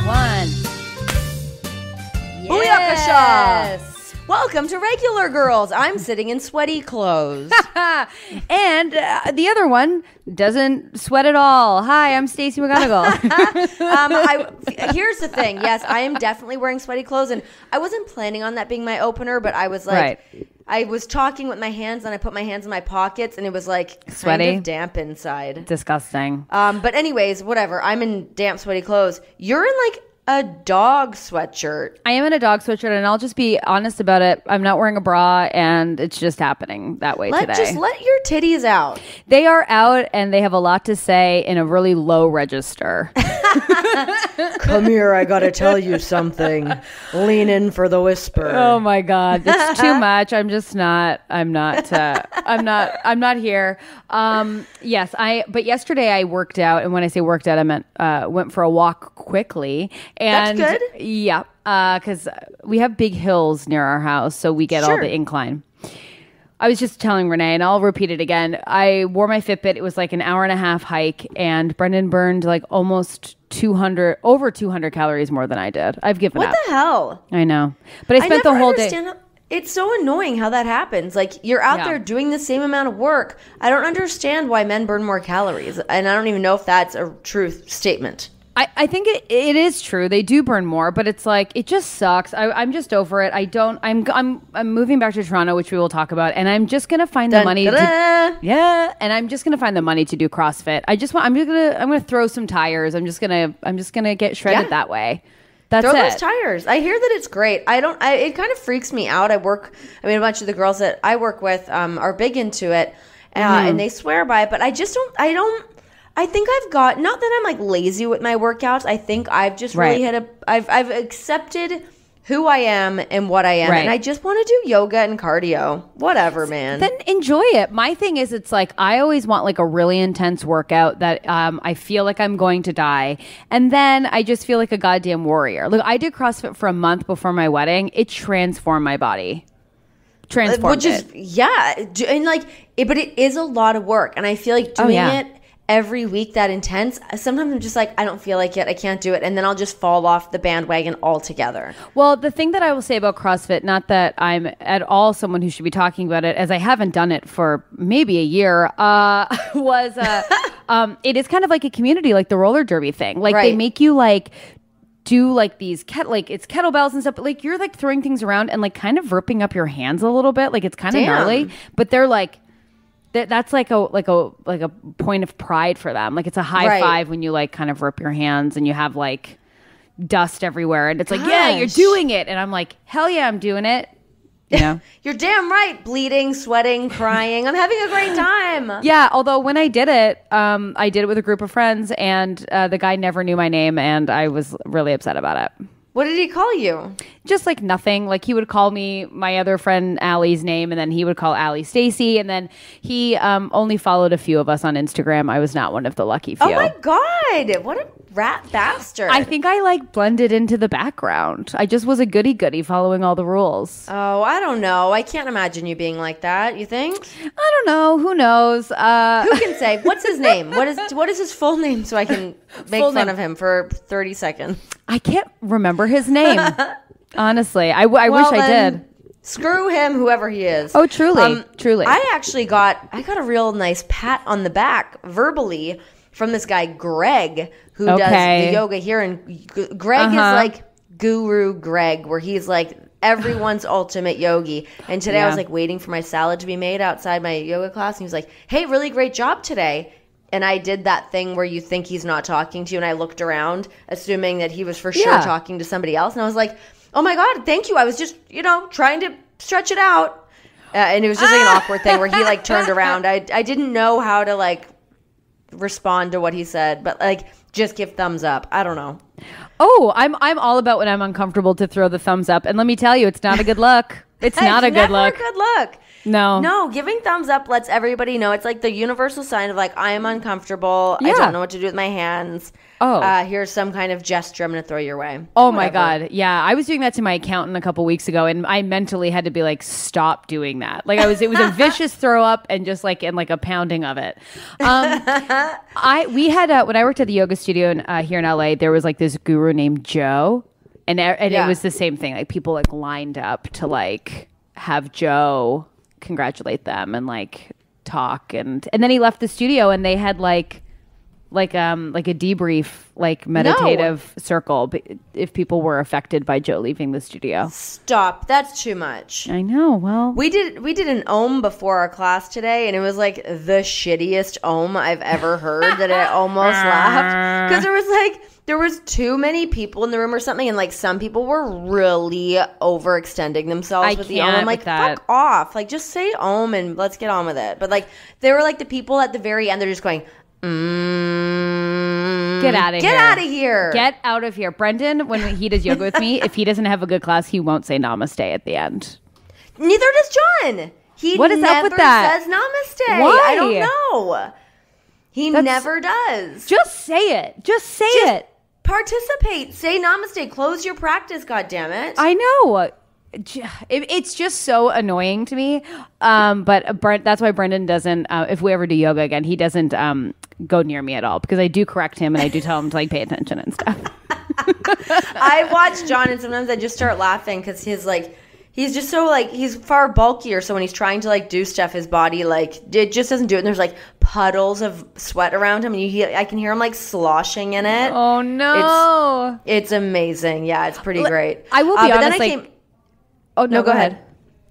One. Yes. Welcome to Regular Girls. I'm sitting in sweaty clothes. And the other one doesn't sweat at all. Hi, I'm Stacey McGunnigle. Here's the thing. Yes, I am definitely wearing sweaty clothes, and I wasn't planning on that being my opener, but I was like, Right. I was talking with my hands, and I put my hands in my pockets, and it was like Sweaty? kind of damp inside. Disgusting. But anyways, whatever. I'm in damp, sweaty clothes. You're in like a dog sweatshirt. I am in a dog sweatshirt, and I'll just be honest about it. I'm not wearing a bra, and it's just happening that way today. Just let your titties out. They are out, and they have a lot to say in a really low register. Come here, I gotta tell you something. Lean in for the whisper. Oh my God, that's too much. I'm not here. Yes, but yesterday I worked out, and when I say worked out, I meant went for a walk quickly. And that's good. Yeah, because we have big hills near our house, so we get all the incline. I was just telling Renee, and I'll repeat it again. I wore my Fitbit. It was like an hour and a half hike, and Brendan burned like almost over 200 calories more than I did. I've given up. What the hell? I know. But I spent the whole day. It's so annoying how that happens. Like, you're out there doing the same amount of work. I don't understand why men burn more calories. And I don't even know if that's a true statement. I think it is true. They do burn more, but it's like, it just sucks. I'm just over it. I'm moving back to Toronto, which we will talk about, and I'm just gonna find the money. And I'm just gonna find the money to do CrossFit. I'm gonna throw some tires. I'm just gonna get shredded that way. That's Throw it. those tires. I hear that it's great. It kind of freaks me out. A bunch of the girls that I work with are big into it, and they swear by it, but I think I've got, not that I'm like lazy with my workouts. I think I've just really I've accepted who I am and what I am. And I just want to do yoga and cardio. Whatever, man. Then enjoy it. My thing is, it's like, I always want like a really intense workout that I feel like I'm going to die. And then I just feel like a goddamn warrior. Look, I did CrossFit for a month before my wedding. It transformed my body. Transformed it. And like, but it is a lot of work. And I feel like doing it every week that intense, sometimes I'm just like, I don't feel like it, I can't do it, and then I'll just fall off the bandwagon altogether. Well, the thing that I will say about CrossFit, not that I'm at all someone who should be talking about it, as I haven't done it for maybe a year, was it is kind of like a community, like the roller derby thing. Like they make you like do like these it's kettlebells and stuff, but like you're like throwing things around and like kind of ripping up your hands a little bit. Like it's kind of gnarly, but they're like, that's like a point of pride for them. Like it's a high five when you like kind of rip your hands and you have like dust everywhere, and it's like, yeah, you're doing it. And I'm like, hell yeah, I'm doing it. You know? You're damn right. Bleeding, sweating, crying. I'm having a great time. Yeah. Although when I did it with a group of friends, and the guy never knew my name, and I was really upset about it. What did he call you? Just like nothing. Like he would call me my other friend Allie's name, and then he would call Allie Stacey, and then he only followed a few of us on Instagram. I was not one of the lucky few. Oh my God. What a rat bastard. I think I like blended into the background. I just was a goody following all the rules. Oh, I don't know. I can't imagine you being like that. You think? I don't know. Who knows? Who can say? What's his name? What is his full name so I can make fun of him for 30 seconds? I can't remember his name. Honestly, I wish I did. Screw him, whoever he is. Oh, truly. I actually got a real nice pat on the back verbally from this guy Greg, who does the yoga here, and Greg is like Guru Greg, where he's like everyone's ultimate yogi. And today I was like waiting for my salad to be made outside my yoga class, and he was like, "Hey, really great job today." And I did that thing where you think he's not talking to you, and I looked around, assuming that he was for sure talking to somebody else. And I was like, oh my God, thank you. I was just, trying to stretch it out. And it was just like an awkward thing where he like turned around. I didn't know how to like respond to what he said, but like just give thumbs up. I don't know. Oh, I'm all about when I'm uncomfortable to throw the thumbs up. And let me tell you, it's not a good look. It's not a good look. It's never a good look. No, giving thumbs up lets everybody know. It's like the universal sign of like, I am uncomfortable. I don't know what to do with my hands. Here's some kind of gesture I'm going to throw your way. Oh, my God. Yeah. I was doing that to my accountant a couple weeks ago, and I mentally had to be like, stop doing that. Like it was a vicious throw up and just like in like a pounding of it. We had, when I worked at the yoga studio here in LA, there was like this guru named Joe, and it was the same thing. Like people like lined up to like have Joe congratulate them and like talk, and then he left the studio, and they had like a debrief, like meditative circle if people were affected by Joe leaving the studio. Stop. That's too much. I know. Well, we did an Om before our class today, and it was like the shittiest Om I've ever heard that I almost laughed because there was too many people in the room or something, and like some people were really overextending themselves with the Om. I'm like, fuck off. Like just say Om and let's get on with it. But like they were like the people at the very end, they're just going, get out of here. Get out of here. Get out of here. Brendan, when he does yoga with me, if he doesn't have a good class, he won't say namaste at the end. Neither does John. What is up with that? Says namaste. Why? I don't know. He never does. Just say it. Just say it. Participate. Say namaste. Close your practice, goddammit. I know. It's just so annoying to me. But that's why Brendan doesn't, if we ever do yoga again, he doesn't go near me at all, because I do correct him and I do tell him to like pay attention and stuff. I watch John and sometimes I just start laughing because he's just so like, he's far bulkier. So when he's trying to like do stuff, his body like, it just doesn't do it. And there's like puddles of sweat around him, and I can hear him like sloshing in it. Oh no. It's amazing. Yeah, it's pretty great. I will be honest. Oh, no, go ahead.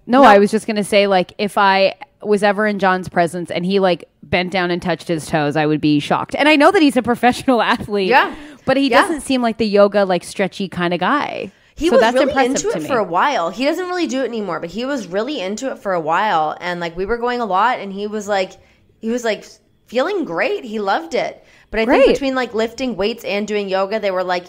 No, I was just going to say, like, if I was ever in John's presence and he, like, bent down and touched his toes, I would be shocked. And I know that he's a professional athlete. Yeah. But he doesn't seem like the yoga, like, stretchy kind of guy. He was really into it for a while. He doesn't really do it anymore, but he was really into it for a while. And, like, we were going a lot, and he was, like, feeling great. He loved it. But I think between, like, lifting weights and doing yoga, they were, like,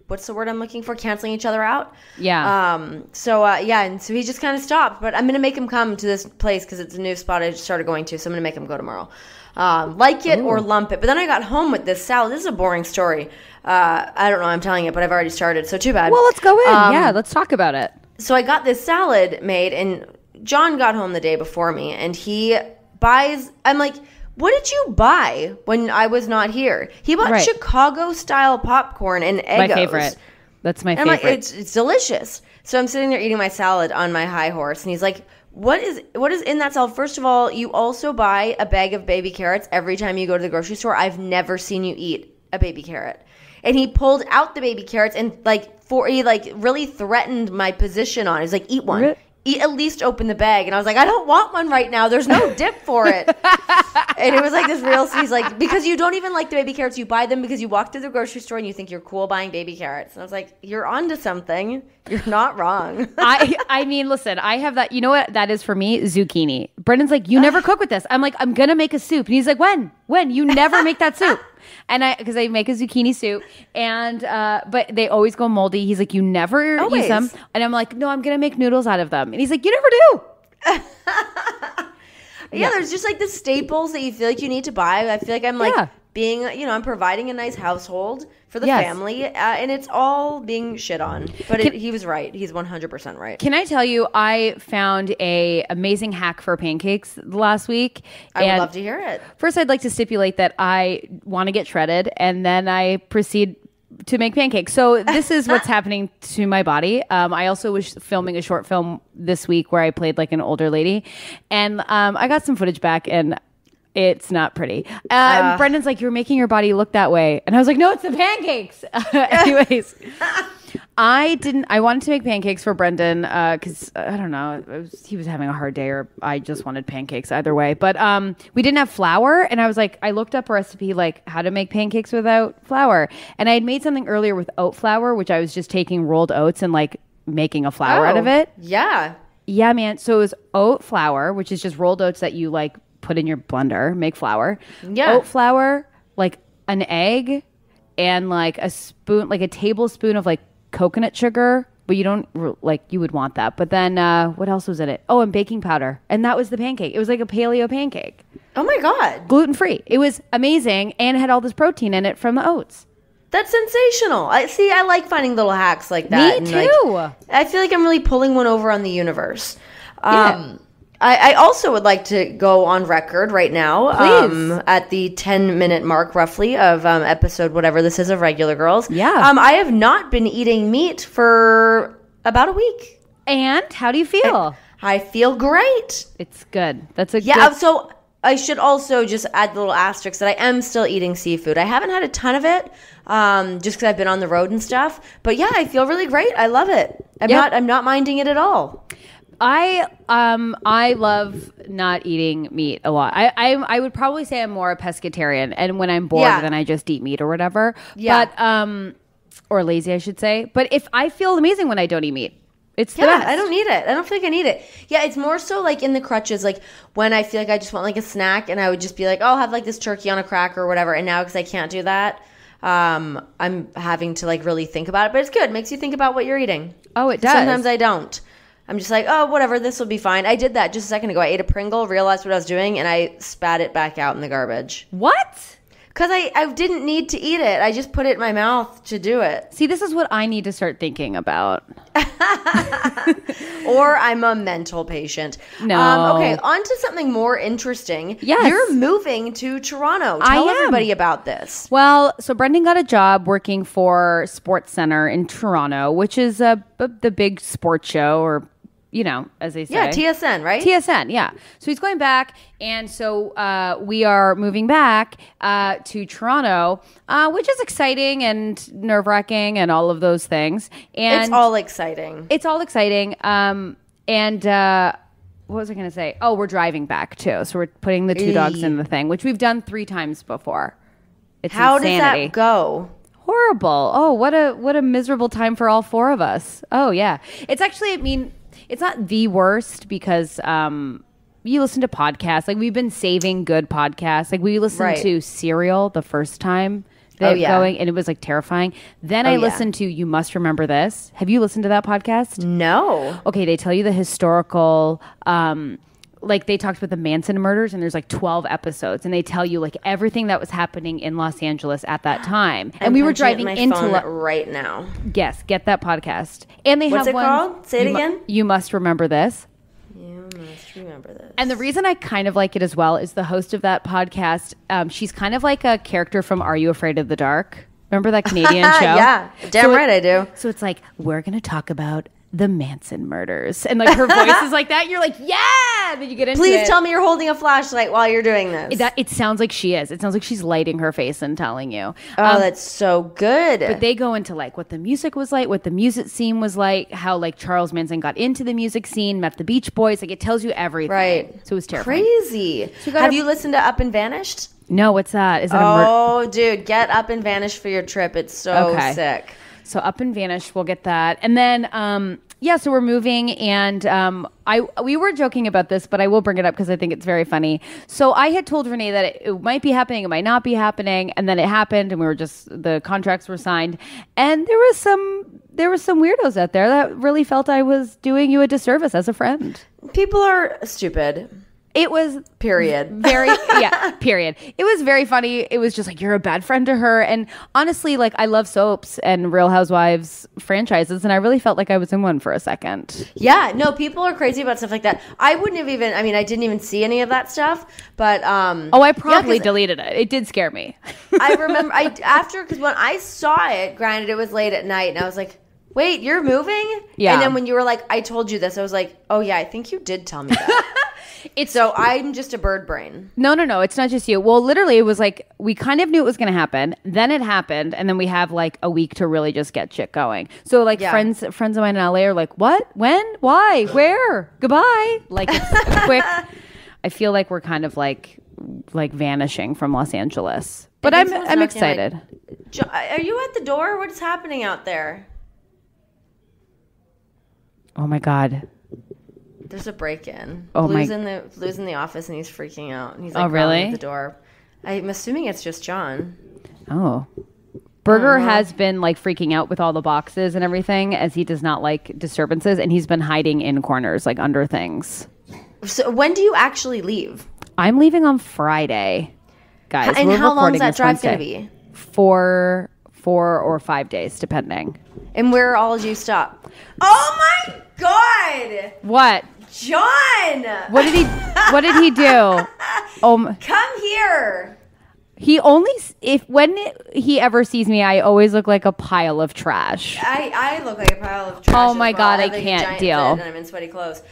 what's the word I'm looking for? Canceling each other out. Yeah. And so he just kind of stopped. But I'm going to make him come to this place because it's a new spot I just started going to. So I'm going to make him go tomorrow. Like it or lump it. But then I got home with this salad. This is a boring story. I don't know why I'm telling it, but I've already started. So too bad. Well, let's go in. Let's talk about it. So I got this salad made, and John got home the day before me, and he buys. I'm like, what did you buy when I was not here? He bought Chicago-style popcorn and Eggos. My favorite. That's my favorite. I'm like, it's delicious. So I'm sitting there eating my salad on my high horse, and he's like, what is in that salad? First of all, you also buy a bag of baby carrots every time you go to the grocery store. I've never seen you eat a baby carrot. And he pulled out the baby carrots and he really threatened my position on it. He's like, eat one. At least open the bag. And I was like, I don't want one right now. There's no dip for it. And it was like this real, he's like, because you don't even like the baby carrots. You buy them because you walk through the grocery store and you think you're cool buying baby carrots. And I was like, you're onto something. You're not wrong. I mean, listen, I have that. You know what that is for me? Zucchini. Brendan's like, you never cook with this. I'm like, I'm going to make a soup. And he's like, when? You never make that soup. And because I make a zucchini soup, and but they always go moldy. He's like, you never use them, and I'm like, no, I'm gonna make noodles out of them. And he's like, you never do. Yeah, there's just like the staples that you feel like you need to buy. I feel like I'm like being, I'm providing a nice household for the family, and it's all being shit on. But he was right. He's 100% right. Can I tell you, I found a amazing hack for pancakes last week. I would love to hear it. First, I'd like to stipulate that I want to get shredded, and then I proceed to make pancakes. So this is what's happening to my body. I also was filming a short film this week where I played like an older lady, and I got some footage back, and it's not pretty. Brendan's like, you're making your body look that way. And I was like, no, it's the pancakes. Anyways, I wanted to make pancakes for Brendan because, I don't know, he was having a hard day, or I just wanted pancakes either way. But we didn't have flour. And I was like, I looked up a recipe, like how to make pancakes without flour. And I had made something earlier with oat flour, which I was just taking rolled oats and like making a flour out of it. Yeah. Yeah, man. So it was oat flour, which is just rolled oats that you like put in your blender, make flour. Yeah. Oat flour, like an egg, and like a spoon, like a tablespoon of like coconut sugar, but you don't you would want that. But then what else was in it? Oh, and baking powder. And that was the pancake. It was like a paleo pancake. Oh my God. Gluten-free. It was amazing and it had all this protein in it from the oats. That's sensational. I like finding little hacks like that. Me too. I feel like I'm really pulling one over on the universe. Yeah. I also would like to go on record right now at the 10-minute mark roughly of episode whatever this is of Regular Girls. Yeah. I have not been eating meat for about a week. And how do you feel? I feel great. It's good. That's a good... So I should also just add the little asterisk that I am still eating seafood. I haven't had a ton of it just because I've been on the road and stuff. But yeah, I feel really great. I love it. I'm not minding it at all. I love not eating meat a lot. I would probably say I'm more a pescatarian, and when I'm bored, then I just eat meat or whatever. Yeah. But or lazy, I should say. But if I feel amazing when I don't eat meat, it's the best. I don't need it. I don't feel like I need it. Yeah, it's more so like in the crutches, like when I feel like I just want like a snack, and I would just be like, oh, I'll have like this turkey on a cracker or whatever. And now because I can't do that, I'm having to like really think about it. But it's good. It makes you think about what you're eating. Oh, it does. Sometimes I don't. I'm just like, oh, whatever, this will be fine. I did that just a second ago. I ate a Pringle, realized what I was doing, and I spat it back out in the garbage. What? Because I didn't need to eat it. I just put it in my mouth to do it. See, this is what I need to start thinking about. Or I'm a mental patient. No. Okay, on to something more interesting. Yes. You're moving to Toronto. Tell everybody about this. Well, so Brendan got a job working for Sports Center in Toronto, which is the big sports show, or as they say. Yeah, TSN, right? TSN, yeah. So he's going back, and so we are moving back to Toronto, which is exciting and nerve-wracking and all of those things. And it's all exciting. It's all exciting. And what was I going to say? Oh, we're driving back, too. So we're putting the two dogs in the thing, which we've done 3 times before. It's How insanity. Does that go? Horrible. Oh, what a miserable time for all 4 of us. Oh, yeah. It's actually, it's not the worst because you listen to podcasts. Like, we've been saving good podcasts. Like, we listened to Serial the first time going, and it was like terrifying. Then I listened to You Must Remember This. Have you listened to that podcast? No. Okay, they tell you the historical... like, they talked about the Manson murders, and there's like 12 episodes, and they tell you like everything that was happening in Los Angeles at that time. And we were driving into right now. Yes, get that podcast. And they What's have one. What's it called? Say it again. You Must Remember This. You must remember this. And the reason I kind of like it as well is the host of that podcast. She's kind of like a character from Are You Afraid of the Dark? Remember that Canadian show? Yeah, damn right I do. So it's like, we're going to talk about the Manson murders. And like her voice is like that. You're like, yeah. Then you get into it. Please tell me you're holding a flashlight while you're doing this. It sounds like she is. It sounds like she's lighting her face and telling you. Oh, that's so good. But they go into like what the music was like, what the music scene was like, how like Charles Manson got into the music scene, met the Beach Boys. Like, it tells you everything. Right. So it was terrifying. Crazy. So have you listened to Up and Vanished? No, what's that? Is it dude, get Up and Vanished for your trip. It's so sick. So Up and Vanish, we'll get that. And then, so we're moving, and we were joking about this, but I will bring it up because I think it's very funny. So I had told Renee that it might be happening, it might not be happening, and then it happened, and the contracts were signed, and there was some weirdos out there that really felt I was doing you a disservice as a friend. People are stupid. It was period. Period. It was very funny. It was just like, you're a bad friend to her. And honestly, like, I love soaps and Real Housewives franchises, and I really felt like I was in one for a second. Yeah, no, people are crazy about stuff like that. I wouldn't have even, I didn't even see any of that stuff, but I promptly deleted it. It did scare me. I remember because when I saw it, granted it was late at night, and I was like, wait, you're moving? Yeah. And then when you were like, I told you this, I was like, oh yeah, I think you did tell me that. So I'm just a bird brain. No, it's not just you. Well, literally, it was like, we kind of knew it was going to happen. Then it happened, and then we have like a week to really just get shit going. So like friends of mine in LA are like, what? When? Why? Where? Goodbye. Like, it's quick. I feel like we're kind of like vanishing from Los Angeles. But I'm excited. Are you at the door? What is happening out there? Oh my God. There's a break-in. Oh, Blue's in the office, and he's freaking out. And he's like, really? at the door. I'm assuming it's just John. Oh. Burger has been like freaking out with all the boxes and everything, as he does not like disturbances, and he's been hiding in corners, like under things. So when do you actually leave? I'm leaving on Friday, guys. And how long is that drive going to be? 4 or 5 days, depending. And where all did you stop? Oh my God! What? John! What did he do? Come here. He only when he ever sees me, I always look like a pile of trash. I look like a pile of trash. Oh my God, I can't deal. And I'm in sweaty clothes.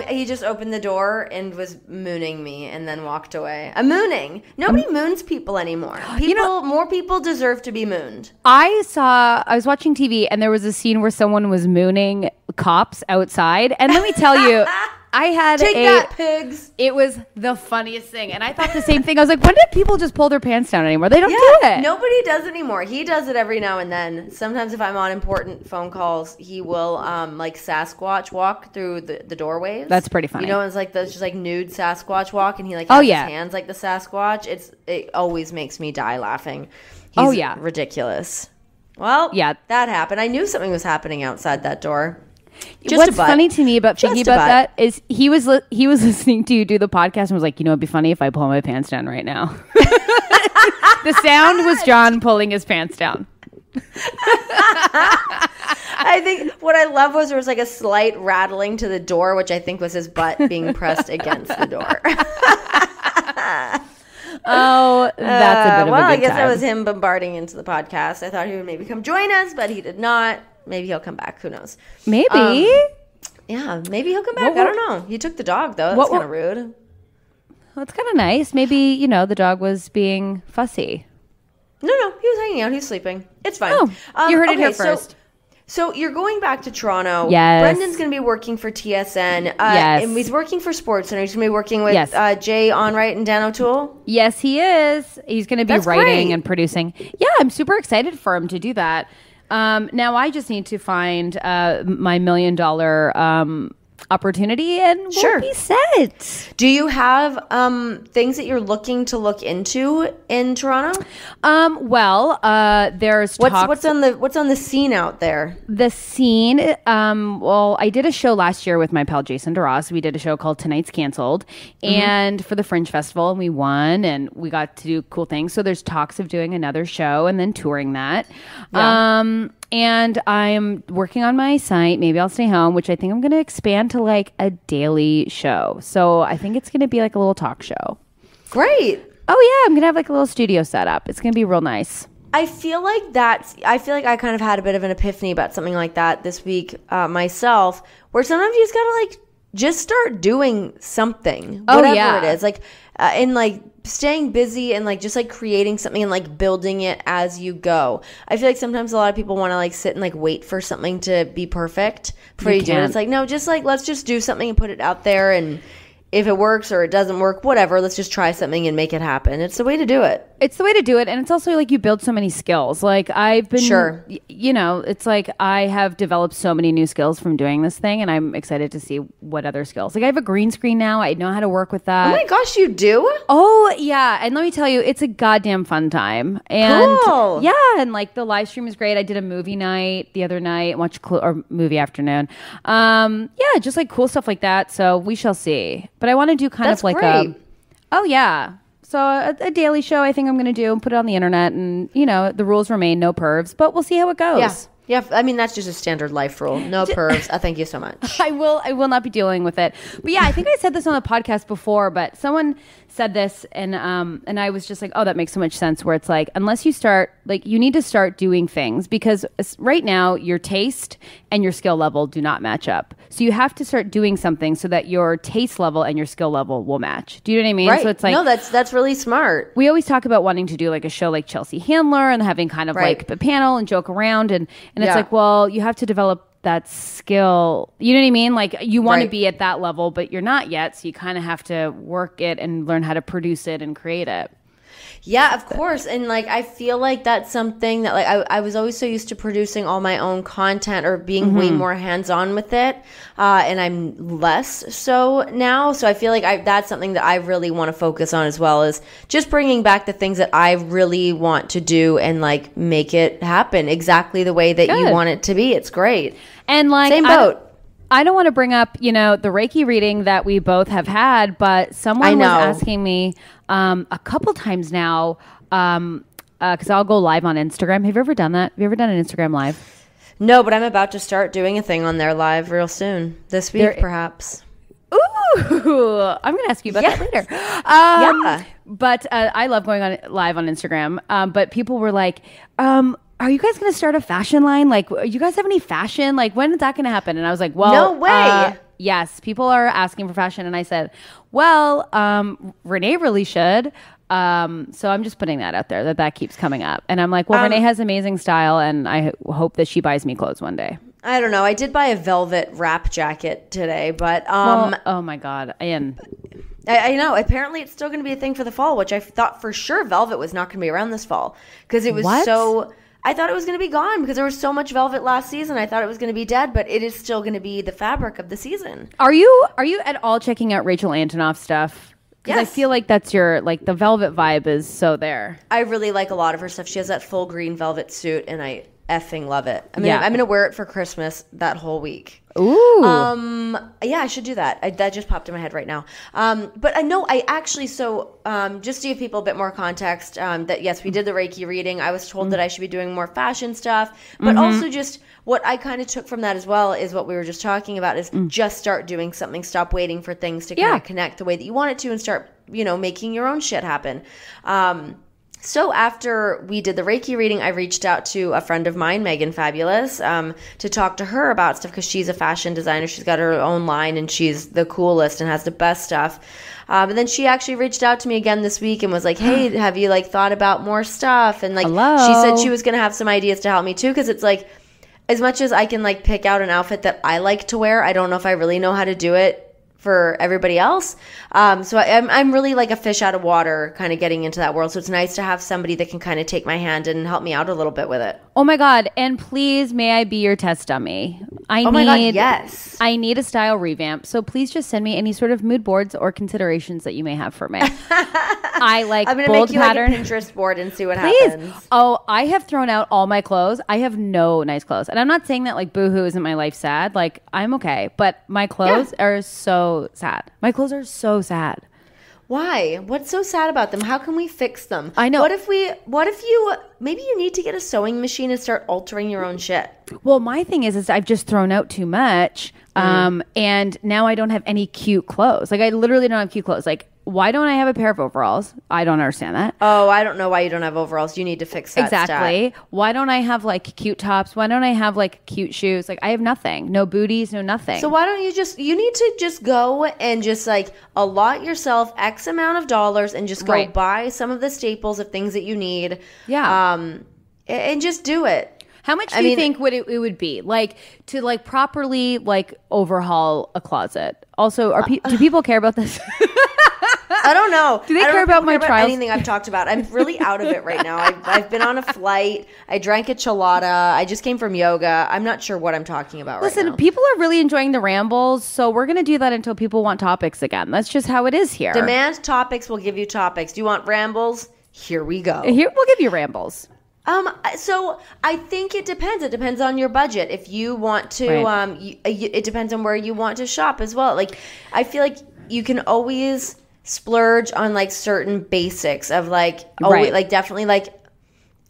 He just opened the door and was mooning me, and then walked away. I'm mooning. Nobody moons people anymore. More people deserve to be mooned. I was watching TV, and there was a scene where someone was mooning cops outside, and let me tell you. I had Take that, pigs. It was the funniest thing. And I thought the same thing. I was like, when did people just pull their pants down anymore? They don't do it. Nobody does anymore. He does it every now and then. Sometimes if I'm on important phone calls, he will like Sasquatch walk through the doorways. That's pretty funny. You know, it's like just like nude Sasquatch walk, and he like has his hands like the Sasquatch. It always makes me die laughing. He's ridiculous. Well, that happened. I knew something was happening outside that door. What's funny to me about thinking about that is he was listening to you do the podcast and was like, it'd be funny if I pull my pants down right now. The sound was John pulling his pants down. I think what I love was there was like a slight rattling to the door, which I think was his butt being pressed against the door. Oh, that's a bit of a good I guess time. that was him bombarding into the podcast. I thought he would maybe come join us, but he did not. Maybe he'll come back. Who knows? Maybe. Yeah, maybe he'll come back. I don't know. He took the dog, though. That's kind of rude. That's kind of nice. Maybe, the dog was being fussy. No. He was hanging out. He's sleeping. It's fine. Oh, you heard it here first. So you're going back to Toronto. Yes. Brendan's going to be working for TSN. Yes. And he's working for SportsCenter. He's going to be working with Jay Onright and Dan O'Toole. Yes, he is. He's going to be writing and producing. Yeah, I'm super excited for him to do that. Now I just need to find my $1 million opportunity and we'll be set. Do you have things that you're looking to look into in Toronto? There's what's on the scene out there? The scene. I did a show last year with my pal Jason DeRoss. We did a show called Tonight's Canceled, and for the Fringe Festival, and we won, and we got to do cool things. So there's talks of doing another show and then touring that. Yeah. And I'm working on my site. Maybe I'll stay home, which I think I'm going to expand to like a daily show. So I think it's going to be like a little talk show. Great. Oh, yeah. I'm going to have like a little studio set up. It's going to be real nice. I feel like I kind of had a bit of an epiphany about something like that this week myself, where sometimes you just got to like just start doing something, whatever it is. Like, and like staying busy and like just like creating something and like building it as you go. I feel like sometimes a lot of people want to like sit and like wait for something to be perfect before you do it. It's like, no, just like let's just do something and put it out there, and if it works or it doesn't work, whatever, let's just try something and make it happen. It's the way to do it. It's the way to do it. And it's also like you build so many skills. Like I've been, it's like I have developed so many new skills from doing this thing, and I'm excited to see what other skills. Like I have a green screen now. I know how to work with that. Oh my gosh, you do? Oh yeah. And let me tell you, it's a goddamn fun time. And cool. Yeah. And like the live stream is great. I did a movie night the other night, or movie afternoon. Yeah, just like cool stuff like that. So we shall see. But I want to do kind of like great. So a daily show I think I'm going to do and put it on the internet, and the rules remain no pervs, but we'll see how it goes. Yeah, I mean that's just a standard life rule. No pervs. Thank you so much. I will not be dealing with it. But yeah, I think I said this on the podcast before, but someone said this, and I was just like, oh, that makes so much sense, where it's like, unless you start, like, you need to start doing things, because right now your taste and your skill level do not match up. So you have to start doing something so that your taste level and your skill level will match. Do you know what I mean? Right. So it's like, no, that's really smart. We always talk about wanting to do like a show like Chelsea Handler and having kind of like a panel and joke around, and it's like, well, you have to develop that skill. You know what I mean? Like you want to be at that level, but you're not yet. So you kind of have to work it and learn how to produce it and create it. Yeah, of course. And like, I feel like that's something that like I was always so used to producing all my own content or being way more hands-on with it. And I'm less so now. So I feel like that's something that I really want to focus on as well, is just bringing back the things that I really want to do and like make it happen exactly the way that you want it to be. It's great. And like, same boat. I don't want to bring up, the Reiki reading that we both have had, but someone was asking me a couple times now, because I'll go live on Instagram. Have you ever done that? Have you ever done an Instagram live? No, but I'm about to start doing a thing on there live real soon. This week, perhaps. Ooh, I'm going to ask you about that later. Yeah. But I love going on live on Instagram. But people were like, are you guys going to start a fashion line? Like, you guys have any fashion? Like, when is that going to happen? And I was like, well, no way. Yes, people are asking for fashion. And I said, well, Renee really should. So I'm just putting that out there that keeps coming up. And I'm like, well, Renee has amazing style, and I hope that she buys me clothes one day. I don't know. I did buy a velvet wrap jacket today, but oh my God. I know. Apparently, it's still going to be a thing for the fall, which I thought for sure velvet was not going to be around this fall because it was so. I thought it was going to be gone because there was so much velvet last season. I thought it was going to be dead, but it is still going to be the fabric of the season. Are you at all checking out Rachel Antonoff stuff? Because yes. I feel like that's your, like, the velvet vibe is so there. I really like a lot of her stuff. She has that full green velvet suit, and I effing love it. I mean, I'm going to wear it for Christmas that whole week. Ooh. Yeah, I should do that. That just popped in my head right now. But I know I actually, just to give people a bit more context, that yes, we did the Reiki reading. I was told that I should be doing more fashion stuff, but also just what I kind of took from that as well is what we were just talking about is just start doing something. Stop waiting for things to kind of connect the way that you want it to and start, making your own shit happen. So after we did the Reiki reading, I reached out to a friend of mine, Megan Fabulous, to talk to her about stuff because she's a fashion designer. She's got her own line and she's the coolest and has the best stuff. And then she actually reached out to me again this week and was like, hey, have you thought about more stuff? And she said she was going to have some ideas to help me too, because it's like, as much as I can pick out an outfit that I like to wear, I don't know if I really know how to do it for everybody else. So I'm really like a fish out of water kind of getting into that world. So it's nice to have somebody that can kind of take my hand and help me out a little bit with it. Oh my God. And please, may I be your test dummy? My God, yes. I need a style revamp. So please just send me any sort of mood boards or considerations that you may have for me. I like I'm going to bold make you pattern. a Pinterest board and see what happens. Oh, I have thrown out all my clothes. I have no nice clothes. And I'm not saying that boohoo isn't my life sad. I'm okay. But my clothes are so sad. My clothes are so sad. Why? What's so sad about them? How can we fix them? I know. What if maybe you need to get a sewing machine and start altering your own shit? Well, my thing is I've just thrown out too much. And now I don't have any cute clothes. I literally don't have cute clothes. Why don't I have a pair of overalls? I don't understand that. Oh, I don't know why you don't have overalls. You need to fix that. Exactly. Stat. Why don't I have cute tops? Why don't I have cute shoes? I have nothing. No booties, no nothing. So why don't you need to just go and just allot yourself X amount of dollars and just go buy some of the staples of things that you need. Yeah. And just do it. How much do you think it would be to properly overhaul a closet? Also, do people care about this? I don't know. Do they care about my trials? Anything I've talked about. I'm really out of it right now. I've been on a flight. I drank a chelada. I just came from yoga. I'm not sure what I'm talking about right now. Listen, people are really enjoying the rambles, so we're going to do that until people want topics again. That's just how it is here. Demand topics, we'll give you topics. Do you want rambles? Here we go. Here, we'll give you rambles. So I think it depends. It depends on your budget. If you want to, it depends on where you want to shop as well. I feel like you can always splurge on certain basics of definitely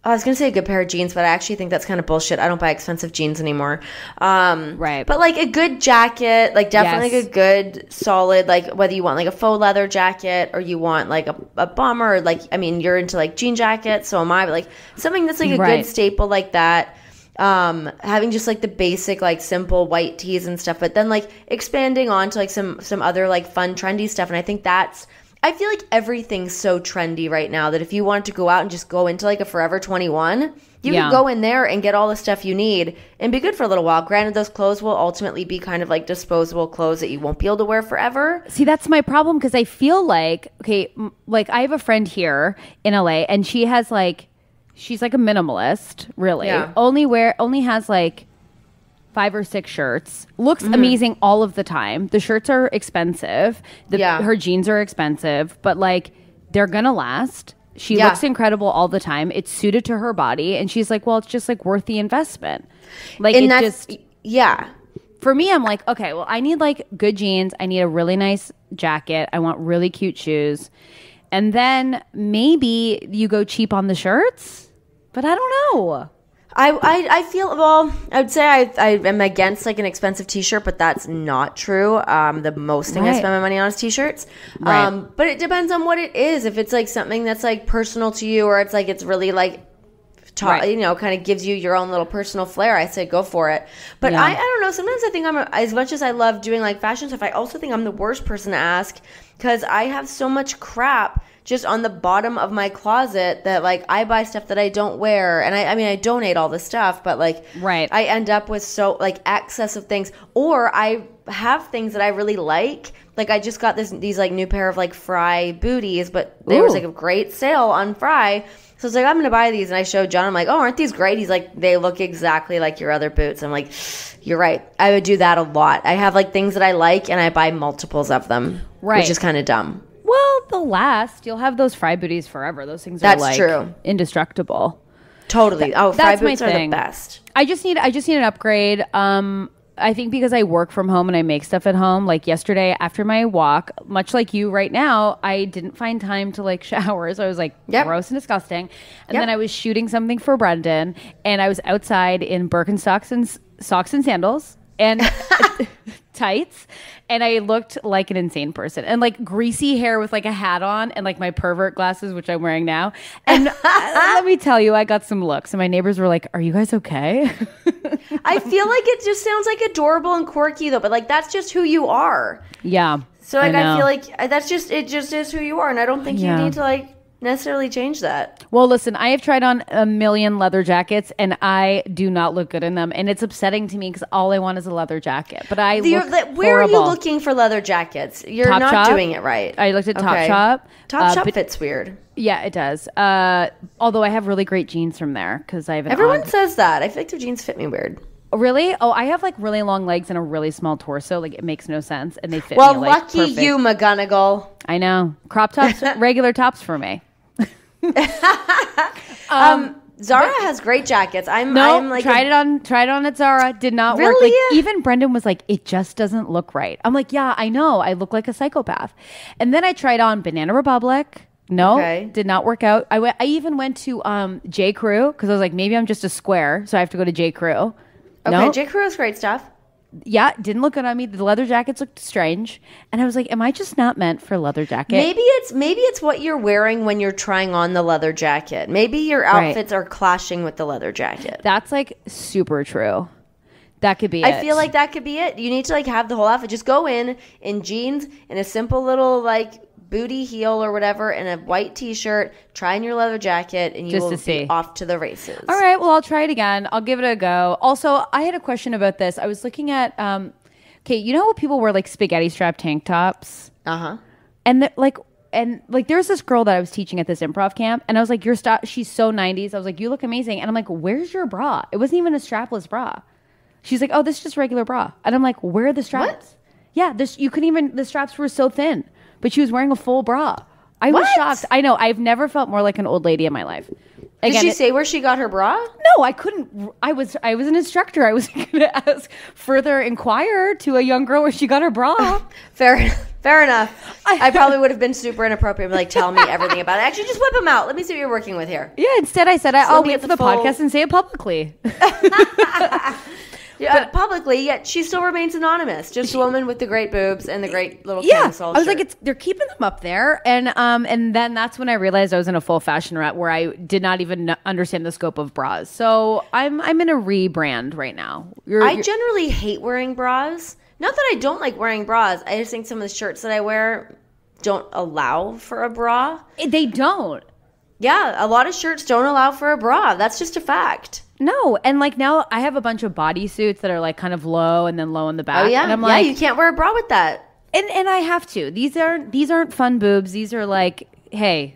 I was gonna say a good pair of jeans, but I actually think that's kind of bullshit. I don't buy expensive jeans anymore. Right. But a good jacket, definitely a good solid, whether you want a faux leather jacket or you want a bomber, or you're into jean jackets, so am I, but something that's a good staple like that. Having just the basic simple white tees and stuff, but then expanding on to some other fun trendy stuff. And I think that's I feel like everything's so trendy right now that if you wanted to go out and just go into like a Forever 21, you can go in there and get all the stuff you need and be good for a little while. Granted, those clothes will ultimately be kind of like disposable clothes that you won't be able to wear forever. See, that's my problem because I feel like, okay, like I have a friend here in LA and she has like, she's like a minimalist, really. Yeah. Only has like 5 or 6 shirts. Looks amazing all of the time. The shirts are expensive. Her jeans are expensive, but like they're gonna last. She looks incredible all the time. It's suited to her body, and she's like, "Well, it's just like worth the investment." Like and For me, I'm like, okay, well, I need like good jeans. I need a really nice jacket. I want really cute shoes, and then maybe you go cheap on the shirts. But I don't know. I feel, well, I would say I am against like an expensive t-shirt, but that's not true. The most thing I spend my money on is t-shirts. Right. But it depends on what it is. If it's like something that's like personal to you, or it's like it's really like you know, kind of gives you your own little personal flair, I say go for it. But I don't know. Sometimes I think as much as I love doing like fashion stuff, I also think I'm the worst person to ask because I have so much crap just on the bottom of my closet that like I buy stuff that I don't wear, and I mean I donate all this stuff, but like I end up with so like excess of things, or I have things that I really like I just got these like new pair of like Fry booties, but there was like a great sale on Fry, so it's like I'm gonna buy these, and I showed John, I'm like, oh, aren't these great? He's like, they look exactly like your other boots. I'm like, you're right, I would do that a lot. I have like things that I like and I buy multiples of them, which is kind of dumb. Well, they'll last. You'll have those Fry booties forever. Those things are like true. Indestructible. Totally. Fry boots are the best. I just need an upgrade. I think because I work from home and I make stuff at home. Like yesterday after my walk, much like you right now, I didn't find time to like shower. So I was like gross and disgusting. And then I was shooting something for Brendan, and I was outside in Birkenstocks and socks and sandals and tights, and I looked like an insane person, and like greasy hair with like a hat on, and like my pervert glasses, which I'm wearing now. And let me tell you, I got some looks, and my neighbors were like, "Are you guys okay?" I feel like it just sounds like adorable and quirky though, but like that's just who you are. Yeah. So like I feel like it just is who you are, and I don't think you need to like necessarily change that. Well, listen, I have tried on a million leather jackets and I do not look good in them, and it's upsetting to me because all I want is a leather jacket. But I where are you looking for leather jackets? You're Top not Shop. Doing it right. I looked at Top Shop. Top Shop fits weird. Yeah, it does. Although I have really great jeans from there because I have everyone says that. I feel like their jeans fit me weird. Really? Oh, I have like really long legs and a really small torso. Like it makes no sense, and they fit me well, like lucky perfect. you, McGunnigle. I know. Crop tops, regular tops for me. Zara has great jackets. I'm like tried it on at Zara. Did not work. Like even Brendan was like, it just doesn't look right. I'm like, yeah, I know. I look like a psychopath. And then I tried on Banana Republic. No, did not work out. I even went to J. Crew because I was like, maybe I'm just a square, so I have to go to J. Crew. Okay, J. Crew is great stuff. Yeah, didn't look good on me. The leather jackets looked strange, and I was like, "Am I just not meant for leather jacket?" Maybe it's what you're wearing when you're trying on the leather jacket. Maybe your outfits are clashing with the leather jacket. That's like super true. That could be it. I feel like that could be it. You need to like have the whole outfit. Just go in jeans and a simple little like booty heel or whatever, and a white t-shirt, try on your leather jacket, and you will be off to the races. All right, well, I'll try it again. I'll give it a go. Also, I had a question about this. I was looking at, okay, you know how people wear like spaghetti strap tank tops? Uh-huh. And there's this girl that I was teaching at this improv camp, and I was like, she's so 90s. I was like, you look amazing. And I'm like, where's your bra? It wasn't even a strapless bra. She's like, oh, this is just regular bra. And I'm like, where are the straps? What? Yeah, the straps were so thin. But she was wearing a full bra. I was shocked. I know. I've never felt more like an old lady in my life. Did she say where she got her bra? No, I couldn't. I was an instructor. I was going to inquire to a young girl where she got her bra. Fair enough. I probably would have been super inappropriate, like tell me everything about it. Actually, just whip them out. Let me see what you're working with here. Yeah. Instead, I said I'll wait for the podcast and say it publicly. Publicly, yet she still remains anonymous. Just a woman with the great boobs and the great little camisole. I was like, they're keeping them up there, and then that's when I realized I was in a full fashion rut where I did not even understand the scope of bras. So I'm in a rebrand right now. I generally hate wearing bras. Not that I don't like wearing bras. I just think some of the shirts that I wear don't allow for a bra. They don't. Yeah, a lot of shirts don't allow for a bra. That's just a fact. No, and like now I have a bunch of bodysuits that are like kind of low and then low in the back. Oh yeah, and I'm like, you can't wear a bra with that. And I have to. These aren't fun boobs. These are like, hey,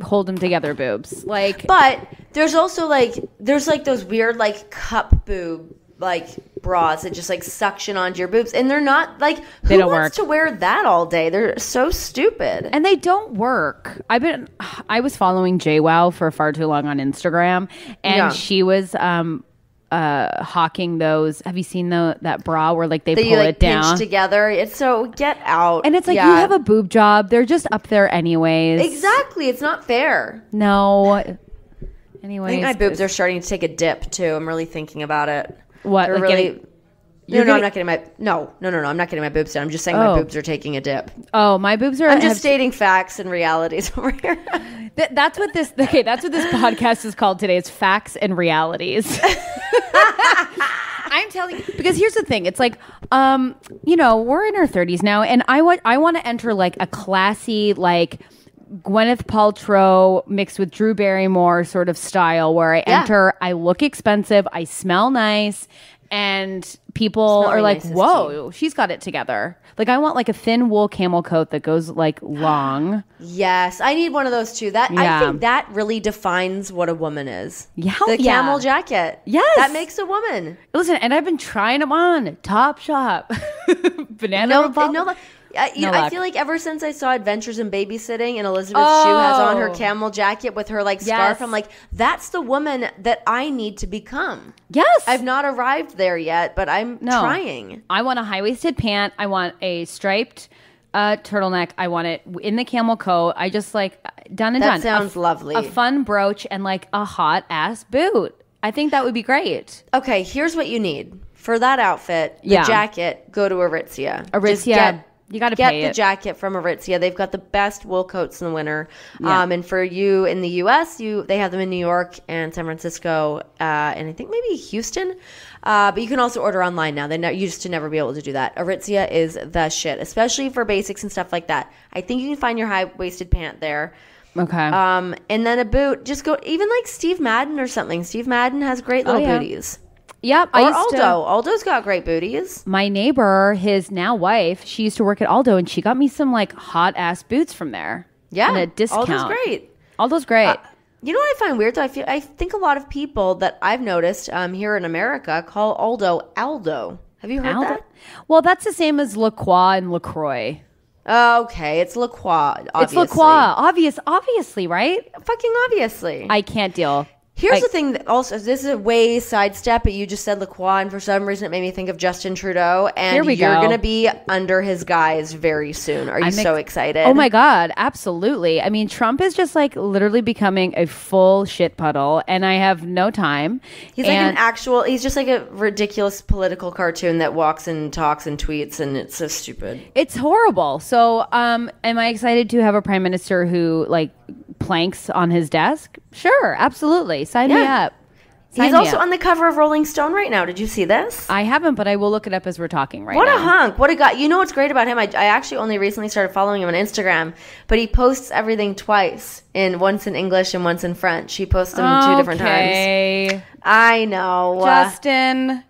hold them together boobs. Like, but there's also like those weird like cup boob like bras that just like suction onto your boobs, and they're not like who wants to wear that all day? They're so stupid, and they don't work. I was following JWoww for far too long on Instagram, and she was hawking those. Have you seen that bra where like they pull it down pinch together? It's so get out, and it's like you have a boob job. They're just up there anyways. Exactly, it's not fair. No. Anyways, I think my boobs are starting to take a dip too. I'm really thinking about it. What? Like really? I'm not getting my no. I'm not getting my boobs down. I'm just saying my boobs are taking a dip. Oh, my boobs are. I'm just stating facts and realities over here. That's what this podcast is called today. It's facts and realities. I'm telling you, because here's the thing. It's like, we're in our 30s now, and I want to enter like a classy like Gwyneth Paltrow mixed with Drew Barrymore sort of style where I enter, I look expensive, I smell nice, and people are like, whoa, she's got it together. Like I want like a thin wool camel coat that goes like long. Yes, I need one of those too. I think that really defines what a woman is. Yeah, the camel jacket. Yes, that makes a woman. Listen, and I've been trying them on. Topshop, Banana Republic. I feel like ever since I saw Adventures in Babysitting and Elizabeth Shue has on her camel jacket with her like scarf, I'm like, that's the woman that I need to become. Yes. I've not arrived there yet, but I'm trying. I want a high-waisted pant. I want a striped turtleneck. I want it in the camel coat. I just like done and done. That sounds lovely. A fun brooch and like a hot-ass boot. I think that would be great. Okay, here's what you need. For that outfit, the jacket, go to Aritzia. Aritzia. You got to pay Get the jacket from Aritzia. They've got the best wool coats in the winter. Yeah. And for you in the U.S., they have them in New York and San Francisco, and I think maybe Houston. But you can also order online now. You used to never be able to do that. Aritzia is the shit, especially for basics and stuff like that. I think you can find your high-waisted pant there. Okay. And then a boot. Just go, even like Steve Madden or something. Steve Madden has great little booties. Yep. Or Aldo. Aldo's got great booties. My neighbor, his now wife, she used to work at Aldo, and she got me some like hot ass boots from there. Yeah. At a discount. Aldo's great. You know what I find weird though? I think a lot of people that I've noticed here in America call Aldo. Have you heard that? Well, that's the same as La Croix and LaCroix. Okay, it's La Croix. Obviously. It's La Croix. Obviously, right? Fucking obviously. I can't deal. Here's the thing that also, this is a way sidestep, but you just said La Croix, and for some reason it made me think of Justin Trudeau, and you're going to be under his guise very soon. Are you so excited? Oh my God, absolutely. I mean, Trump is just like literally becoming a full shit puddle, and I have no time. He's he's just like a ridiculous political cartoon that walks and talks and tweets, and it's so stupid. It's horrible. So, am I excited to have a prime minister who like planks on his desk? Sure, absolutely. Sign me up. He's also on the cover of Rolling Stone right now. Did you see this? I haven't, but I will look it up as we're talking now. What a hunk. What a guy. You know what's great about him? I actually only recently started following him on Instagram, but he posts everything twice, once in English and once in French. He posts them 2 different times. I know. Justin,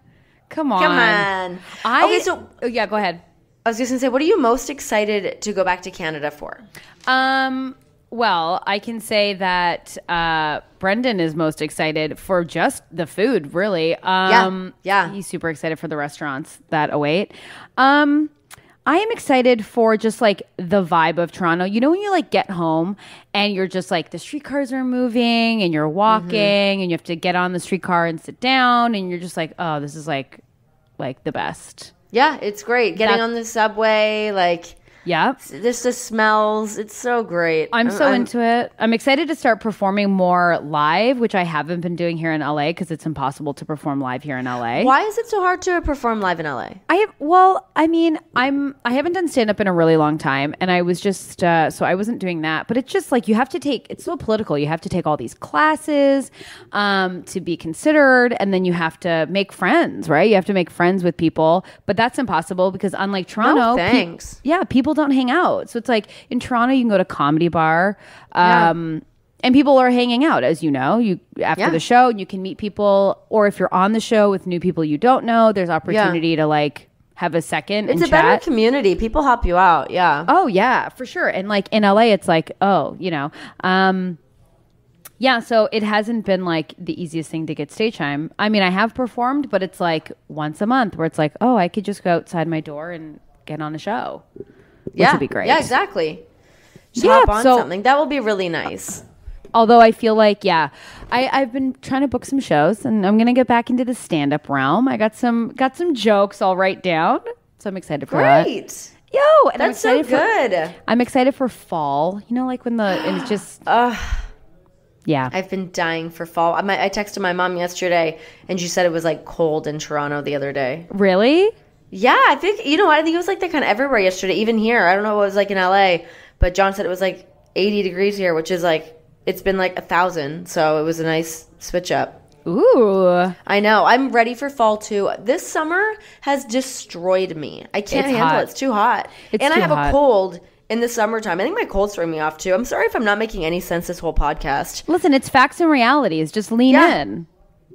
come on. Okay, so... yeah, go ahead. I was just going to say, what are you most excited to go back to Canada for? Well, I can say that Brendan is most excited for just the food, really. Yeah. He's super excited for the restaurants that await. I am excited for just like the vibe of Toronto. You know when you like get home and you're just like the streetcars are moving and you're walking and you have to get on the streetcar and sit down and you're just like, oh, this is like the best. Yeah, it's great. Getting on the subway, like... Yeah. Just the smells. It's so great. I'm into it. I'm excited to start performing more live, which I haven't been doing here in LA because it's impossible to perform live here in LA. Why is it so hard to perform live in LA? I haven't done stand up in a really long time, and I was just so I wasn't doing that. But it's just like it's so political. You have to take all these classes to be considered, and then you have to make friends, right? You have to make friends with people, but that's impossible because unlike Toronto, thanks. People don't hang out. So it's like in Toronto, you can go to comedy bar. And people are hanging out, as you know, after the show, and you can meet people. Or if you're on the show with new people you don't know, there's opportunity to like have a second and chat. It's a better community. People help you out. Yeah. Oh, yeah, for sure. And like in LA, it's like, so it hasn't been like the easiest thing to get stage time. I mean, I have performed, but it's like once a month where it's like, I could just go outside my door and get on a show, which would be great. Yeah, exactly. Just hop on something. That will be really nice. Although I feel like, I've been trying to book some shows, and I'm gonna get back into the stand-up realm. I got some jokes I'll write down, so I'm excited for that. Great. And that's so good. I'm excited for fall. You know, like when it's just. I've been dying for fall. I texted my mom yesterday, and she said it was like cold in Toronto the other day. Really? Yeah, I think I think it was like that kind of everywhere yesterday. Even here, I don't know what it was like in LA, but John said it was like 80 degrees here, which is like. It's been like 1,000, so it was a nice switch up. Ooh. I know. I'm ready for fall, too. This summer has destroyed me. I can't handle it. It's too hot. I have a cold in the summertime. I think my cold's throwing me off, too. I'm sorry if I'm not making any sense this whole podcast. Listen, it's facts and realities. Just lean in.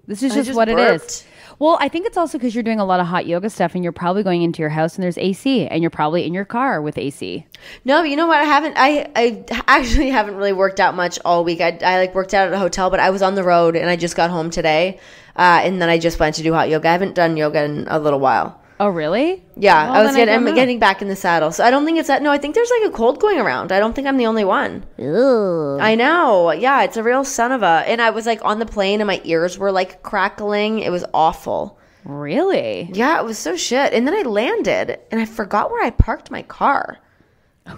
This is just what it is. Well, I think it's also because you're doing a lot of hot yoga stuff, and you're probably going into your house and there's AC, and you're probably in your car with AC. No, but you know what? I actually haven't really worked out much all week. I like worked out at a hotel, but I was on the road and I just got home today, and then I just went to do hot yoga. I haven't done yoga in a little while. Oh, really? Yeah, I'm getting back in the saddle. So I don't think it's that. No, I think there's like a cold going around. I don't think I'm the only one. Ew. I know. Yeah, it's a real son of a. And I was like on the plane and my ears were like crackling. It was awful. Really? Yeah, it was so shit. And then I landed and I forgot where I parked my car.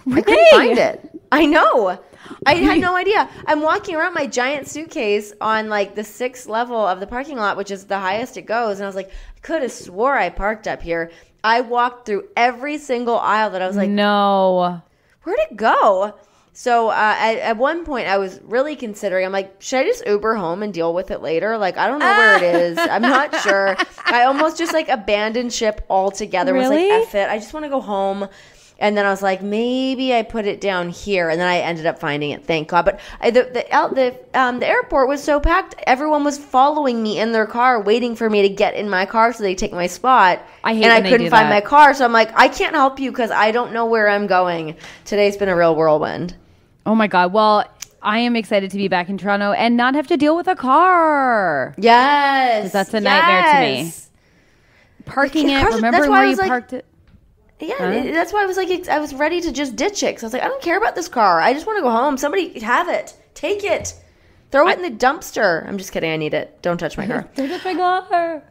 Really? I couldn't find it. I know. I had no idea. I'm walking around my giant suitcase on like the 6th level of the parking lot, which is the highest it goes. And I was like, I could have swore I parked up here. I walked through every single aisle that I was like, no. Where'd it go? So at one point I was really considering, I'm like, should I just Uber home and deal with it later? Like, I don't know where it is. I'm not sure. I almost just like abandoned ship altogether. Really? Was like, F it. I just want to go home. And then I was like, maybe I put it down here, and then I ended up finding it. Thank God. But the airport was so packed, everyone was following me in their car, waiting for me to get in my car so they take my spot. I couldn't find my car, so I'm like, I can't help you because I don't know where I'm going. Today's been a real whirlwind. Oh my God. Well, I am excited to be back in Toronto and not have to deal with a car. Yes, because that's a nightmare to me. Parking it, remembering where you parked it. Yeah, that's why I was like, I was ready to just ditch it. Because I was like, I don't care about this car. I just want to go home. Somebody have it. Take it. Throw it in the dumpster. I'm just kidding. I need it. Don't touch my car. Don't touch my car.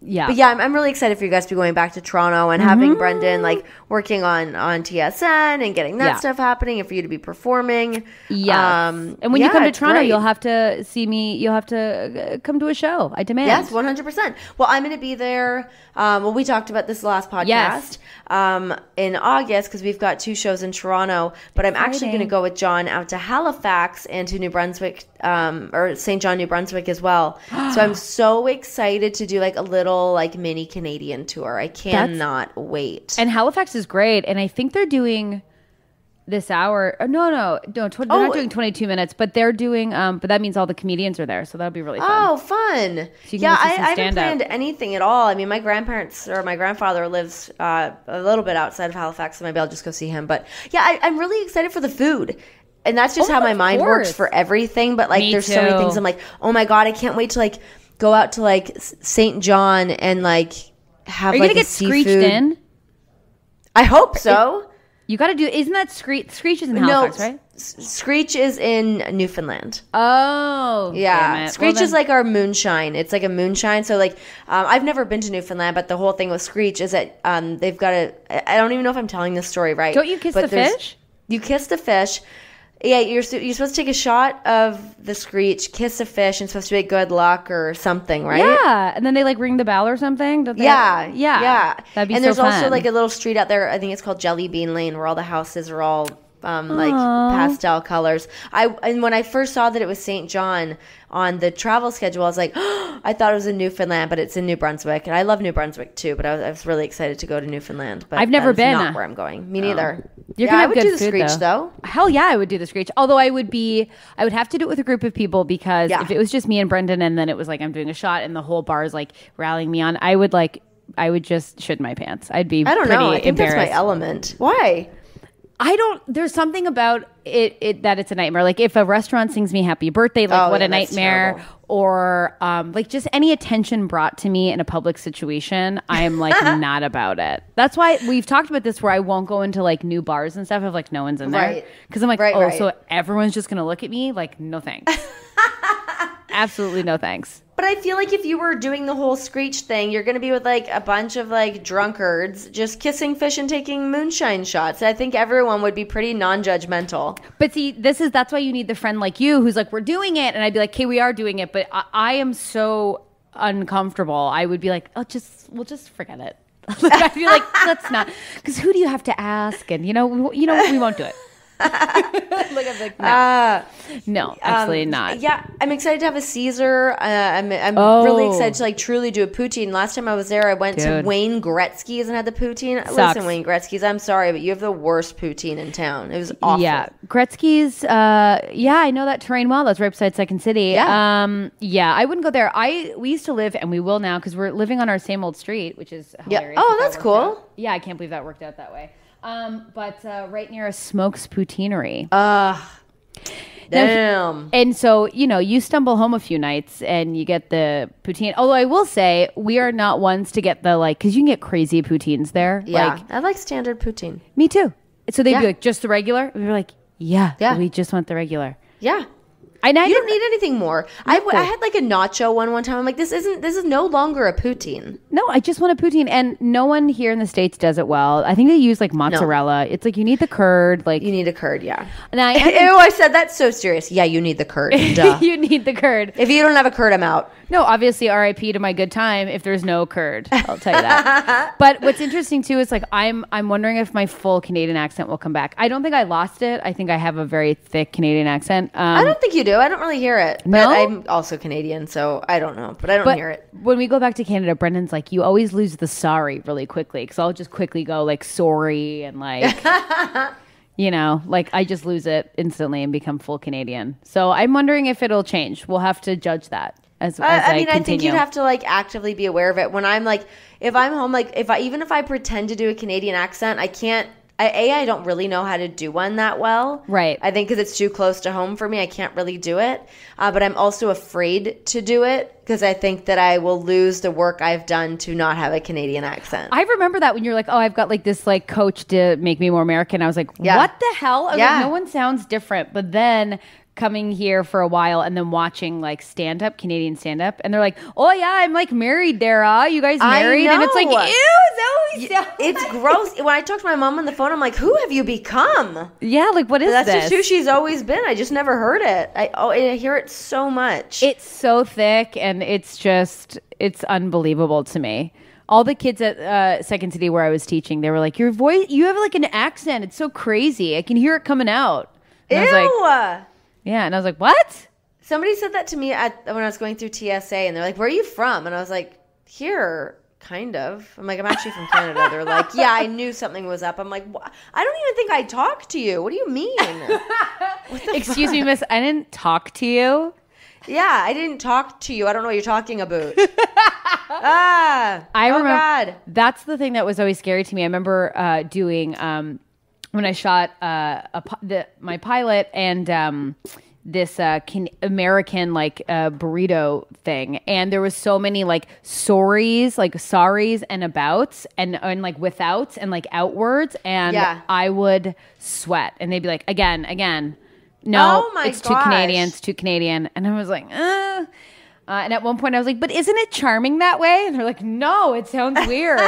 Yeah. But yeah, I'm really excited for you guys to be going back to Toronto and having Brendan like working on TSN and getting that stuff happening and for you to be performing. Yeah. And when you come to Toronto, you'll have to see me. You'll have to come to a show. I demand. Yes, 100%. Well, I'm going to be there. We talked about this last podcast in August because we've got 2 shows in Toronto. But I'm actually going to go with John out to Halifax and to New Brunswick or St. John, New Brunswick as well. So I'm so excited to do like a little like mini Canadian tour. I cannot wait. And Halifax is great. And I think they're doing this hour. No. They're not doing 22 minutes, but they're doing, but that means all the comedians are there. So that'll be really fun. Oh, fun. So I haven't planned anything at all. I mean, my grandfather lives a little bit outside of Halifax, so maybe I'll just go see him. But yeah, I'm really excited for the food. And that's just how my mind works for everything. But like, there's so many things. I'm like, oh my God, I can't wait to like go out to like St. John and like have like a seafood. Are you gonna get Screeched in? I hope so. You got to do. Isn't that Screech? Screech is in Halifax, right? Screech is in Newfoundland. Oh, yeah. Screech is like our moonshine. It's like a moonshine. So like, I've never been to Newfoundland, but the whole thing with Screech is that they've got I don't even know if I'm telling this story right. Don't you kiss the fish? You kiss the fish. Yeah, you're supposed to take a shot of the Screech, kiss a fish, and it's supposed to be good luck or something, right? Yeah, and then they like ring the bell or something. Yeah. That'd be and so there's fun. also like a little street out there. I think it's called Jelly Bean Lane, where all the houses are all like pastel colors. And when I first saw that it was St. John on the travel schedule, I was like, oh, I thought it was in Newfoundland, but it's in New Brunswick. And I love New Brunswick too, but I was really excited to go to Newfoundland. But I've never been. Not where I'm going. Me neither. I would do the Screech though. Hell yeah, I would do the Screech. Although I would have to do it with a group of people because if it was just me and Brendan and then it was like I'm doing a shot and the whole bar is like rallying me on, I would just shit my pants. I don't know. I think that's my element. Why? There's something about it that it's a nightmare. Like if a restaurant sings me happy birthday, like what a nightmare. Terrible. Or like just any attention brought to me in a public situation, I am like not about it. That's why we've talked about this where I won't go into like new bars and stuff if like no one's in there. Because I'm like, so everyone's just going to look at me? Like, no thanks. Absolutely no thanks. But I feel like if you were doing the whole Screech thing, you're going to be with like a bunch of like drunkards just kissing fish and taking moonshine shots. I think everyone would be pretty non-judgmental. But see, that's why you need the friend like you who's like, we're doing it. And I'd be like, okay, we are doing it. But I am so uncomfortable. I would be like, we'll just forget it. Like, I'd be like, let's not. Because who do you have to ask? And, we won't do it. Like I'm like no, absolutely not. Yeah, I'm excited to have a Caesar. I'm really excited to like truly do a poutine. Last time I was there, I went to Wayne Gretzky's and had the poutine. Sucks. Listen, Wayne Gretzky's, I'm sorry, but you have the worst poutine in town. It was awful. Yeah, Gretzky's. I know that terrain well. That's right beside Second City. Yeah. I wouldn't go there. We used to live, and we will now because we're living on our same old street, which is hilarious. Oh, that's cool. Out. Yeah, I can't believe that worked out that way. But right near a Smokes Poutineery. Damn. And so, you stumble home a few nights and you get the poutine. Although I will say, we are not ones to get the because you can get crazy poutines there. Yeah, I like standard poutine. Me too. So they'd be like, just the regular? And we were like, yeah, we just want the regular. Yeah. You don't need anything more. I had like a nacho one time. I'm like, this is no longer a poutine. No, I just want a poutine, and no one here in the States does it well. I think they use like mozzarella. No. It's like you need the curd. Like you need a curd, yeah. And I said that's so serious. Yeah, you need the curd. Duh. You need the curd. If you don't have a curd, I'm out. No, obviously, R.I.P. to my good time if there's no curd. I'll tell you that. But what's interesting too is like I'm wondering if my full Canadian accent will come back. I don't think I lost it. I think I have a very thick Canadian accent. I don't think you do. I don't really hear it. But I'm also Canadian, so I don't know. But I don't hear it. When we go back to Canada, Brendan's like, you always lose the sorry really quickly because I'll just quickly go like sorry and like. Like I just lose it instantly and become full Canadian. So I'm wondering if it'll change. We'll have to judge that as I continue. I think you'd have to like actively be aware of it. When I'm like, if I'm home, like even if I pretend to do a Canadian accent, I can't. I don't really know how to do one that well. Right. I think because it's too close to home for me, I can't really do it. But I'm also afraid to do it because I think that I will lose the work I've done to not have a Canadian accent. I remember that when you're like, oh, I've got like this like coach to make me more American. I was like, what the hell? I was like, no one sounds different. But then coming here for a while and then watching like stand-up, Canadian stand-up, and they're like, oh yeah, I'm like married there, you guys married? And it's like, ew, it's gross. When I talk to my mom on the phone, I'm like, who have you become? Yeah, like what is this? That's just who she's always been. I just never heard it. I hear it so much. It's so thick and it's unbelievable to me. All the kids at Second City where I was teaching, they were like, your voice, you have like an accent. It's so crazy. I can hear it coming out. And ew. I was like, yeah, and I was like, what? Somebody said that to me when I was going through TSA, and they're like, where are you from? And I was like, here, kind of. I'm like, I'm actually from Canada. They're like, yeah, I knew something was up. I'm like, I don't even think I talked to you. What do you mean? Excuse me, miss, I didn't talk to you? Yeah, I didn't talk to you. I don't know what you're talking about. I remember. God. That's the thing that was always scary to me. I remember doing... when I shot my pilot and this American like burrito thing, and there was so many like sorries and abouts and like withouts and like outwards, and I would sweat, and they'd be like again, no, it's too Canadian, and I was like, and at one point I was like, but isn't it charming that way? And they're like, no, it sounds weird.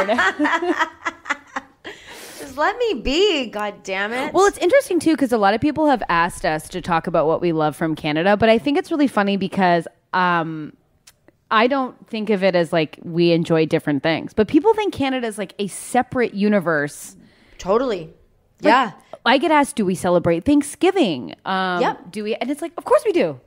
Just let me be, god damn it. Well, it's interesting too because a lot of people have asked us to talk about what we love from Canada, but I think it's really funny because I don't think of it as like we enjoy different things, but people think Canada is like a separate universe. Totally. Yeah. I get asked, do we celebrate Thanksgiving? Yep. Do we? And it's like, of course we do.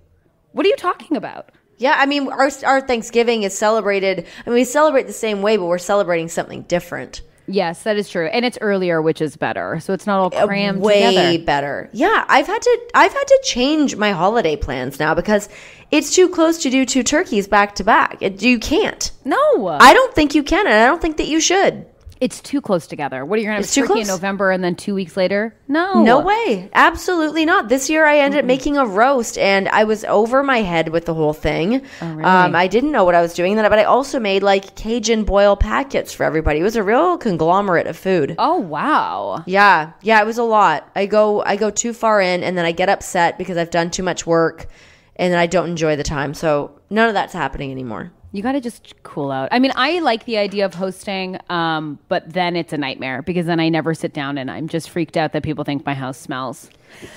What are you talking about? Yeah, I mean, our Thanksgiving is celebrated. I mean, we celebrate the same way, but we're celebrating something different. Yes, that is true, and it's earlier, which is better. So it's not all crammed way together. Better. Yeah, I've had to change my holiday plans now because it's too close to do 2 turkeys back to back. You can't. No, I don't think you can, and I don't think that you should. It's too close together. What are you going to have too turkey close. in November and then 2 weeks later? No. No way. Absolutely not. This year I ended up making a roast and I was over my head with the whole thing. Oh, really? I didn't know what I was doing, but I also made like Cajun boil packets for everybody. It was a real conglomerate of food. Oh, wow. Yeah. Yeah, it was a lot. I go too far in and then I get upset because I've done too much work and then I don't enjoy the time. So none of that's happening anymore. You got to just cool out. I mean, I like the idea of hosting, but then it's a nightmare because then I never sit down and I'm just freaked out that people think my house smells.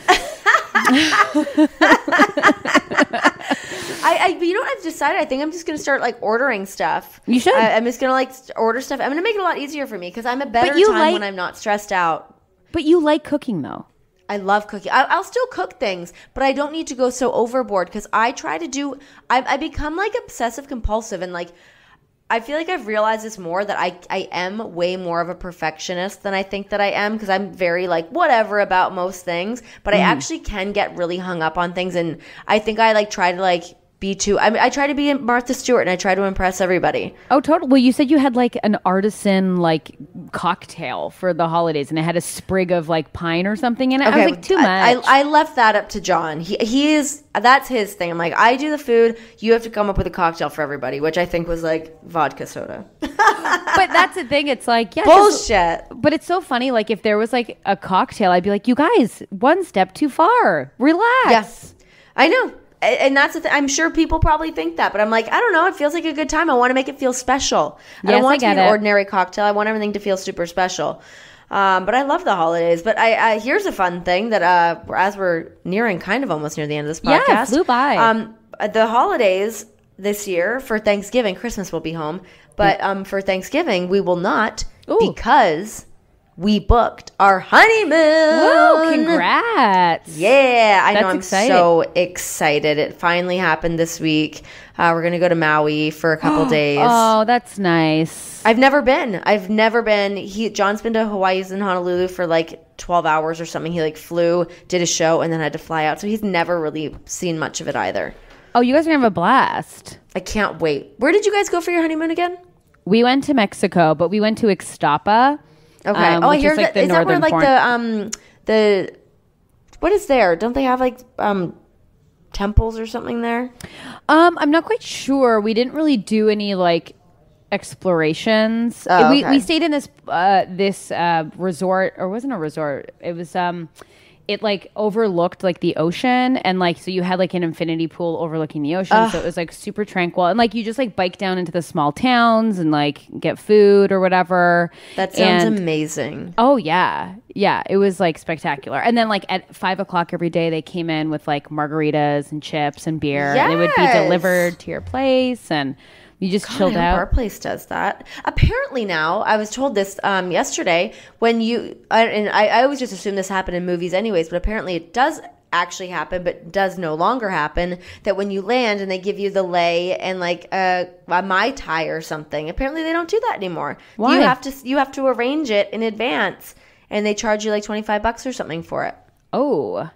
You know what I've decided? I think I'm just going to start like ordering stuff. You should. I'm just going to like order stuff. I'm going to make it a lot easier for me because I'm a better time when I'm not stressed out. But you like cooking though. I love cooking. I'll still cook things, but I don't need to go so overboard because I try to do. I become like obsessive compulsive and like I feel like I've realized this more that I am way more of a perfectionist than I think that I am because I'm very like whatever about most things, but I actually can get really hung up on things and I think I like try to like be too. I mean, I try to be Martha Stewart and I try to impress everybody. Oh, totally. Well, you said you had like an artisan like cocktail for the holidays and it had a sprig of like pine or something in it. Okay, I was like, too much. I left that up to John. He is that's his thing. I'm like, I do the food. You have to come up with a cocktail for everybody, which I think was like vodka soda. But that's the thing. It's like, yeah, bullshit. But it's so funny. Like if there was like a cocktail, I'd be like, you guys, one step too far. Relax. Yes, I know. And that's the thing. I'm sure people probably think that, but I'm like, I don't know. It feels like a good time. I want to make it feel special. I don't want it to be an ordinary cocktail. I want everything to feel super special. But I love the holidays. But I here's a fun thing that as we're nearing kind of almost near the end of this podcast. Yeah, flew by. The holidays this year for Thanksgiving, Christmas will be home. But for Thanksgiving, we will not because we booked our honeymoon. Whoa, congrats. Yeah, I know. That's I'm exciting. So excited. It finally happened this week. We're going to go to Maui for a couple days. Oh, that's nice. I've never been. John's been to Hawaii and Honolulu for like 12 hours or something. He like flew, did a show, and then had to fly out. So he's never really seen much of it either. Oh, you guys are going to have a blast. I can't wait. Where did you guys go for your honeymoon again? We went to Mexico, but we went to Ixtapa. Okay. I hear like that. Is that where like the what is there? Don't they have like temples or something there? I'm not quite sure. We didn't really do any like explorations. Oh, okay. We stayed in this resort, or it wasn't a resort. It was it like overlooked like the ocean, and like so you had like an infinity pool overlooking the ocean, so it was like super tranquil, and like you just like bike down into the small towns and like get food or whatever. That sounds amazing. Oh yeah, it was like spectacular. And then like at 5:00 every day they came in with like margaritas and chips and beer, and it would be delivered to your place, and you just chilled out. Our place does that. Apparently now, I was told this yesterday, when I always just assume this happened in movies anyways, but apparently it does actually happen, but does no longer happen, that when you land and they give you the lei and like a Mai Tai or something, apparently they don't do that anymore. Why? You have to arrange it in advance, and they charge you like $25 or something for it. Oh.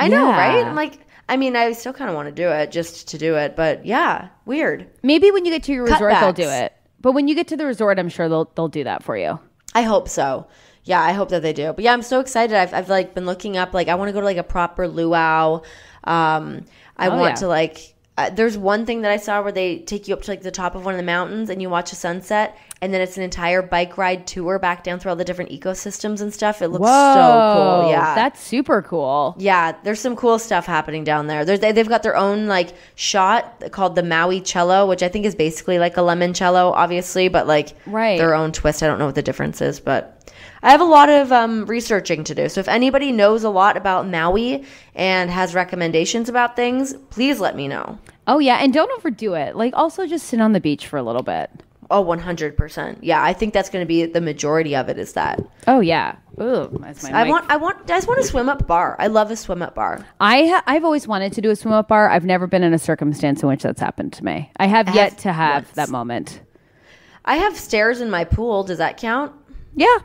I know, right? I'm like, I mean, I still kind of want to do it just to do it, but yeah, weird. Maybe when you get to your resort, Cutbacks. they'll do it. But when you get to the resort, I'm sure they'll do that for you. I hope so. Yeah, I hope that they do. But yeah, I'm so excited. I've like been looking up, like I want to go to like a proper luau. I want to like, there's one thing that I saw where they take you up to like the top of one of the mountains and you watch a sunset, and then it's an entire bike ride tour back down through all the different ecosystems and stuff. It looks so cool. Yeah, that's super cool. Yeah, there's some cool stuff happening down there. They've got their own like shot called the Maui cello, which I think is basically like a limoncello, obviously, but like their own twist. I don't know what the difference is, but I have a lot of researching to do. So if anybody knows a lot about Maui and has recommendations about things, please let me know. Oh, yeah. And don't overdo it. Like, also just sit on the beach for a little bit. Oh, 100%. Yeah, I think that's going to be the majority of it is that. Oh, yeah. Ooh, that's my I just want a swim up bar. I love a swim up bar. I've always wanted to do a swim up bar. I've never been in a circumstance in which that's happened to me. I have yet to have that moment. I have stairs in my pool. Does that count? Yeah.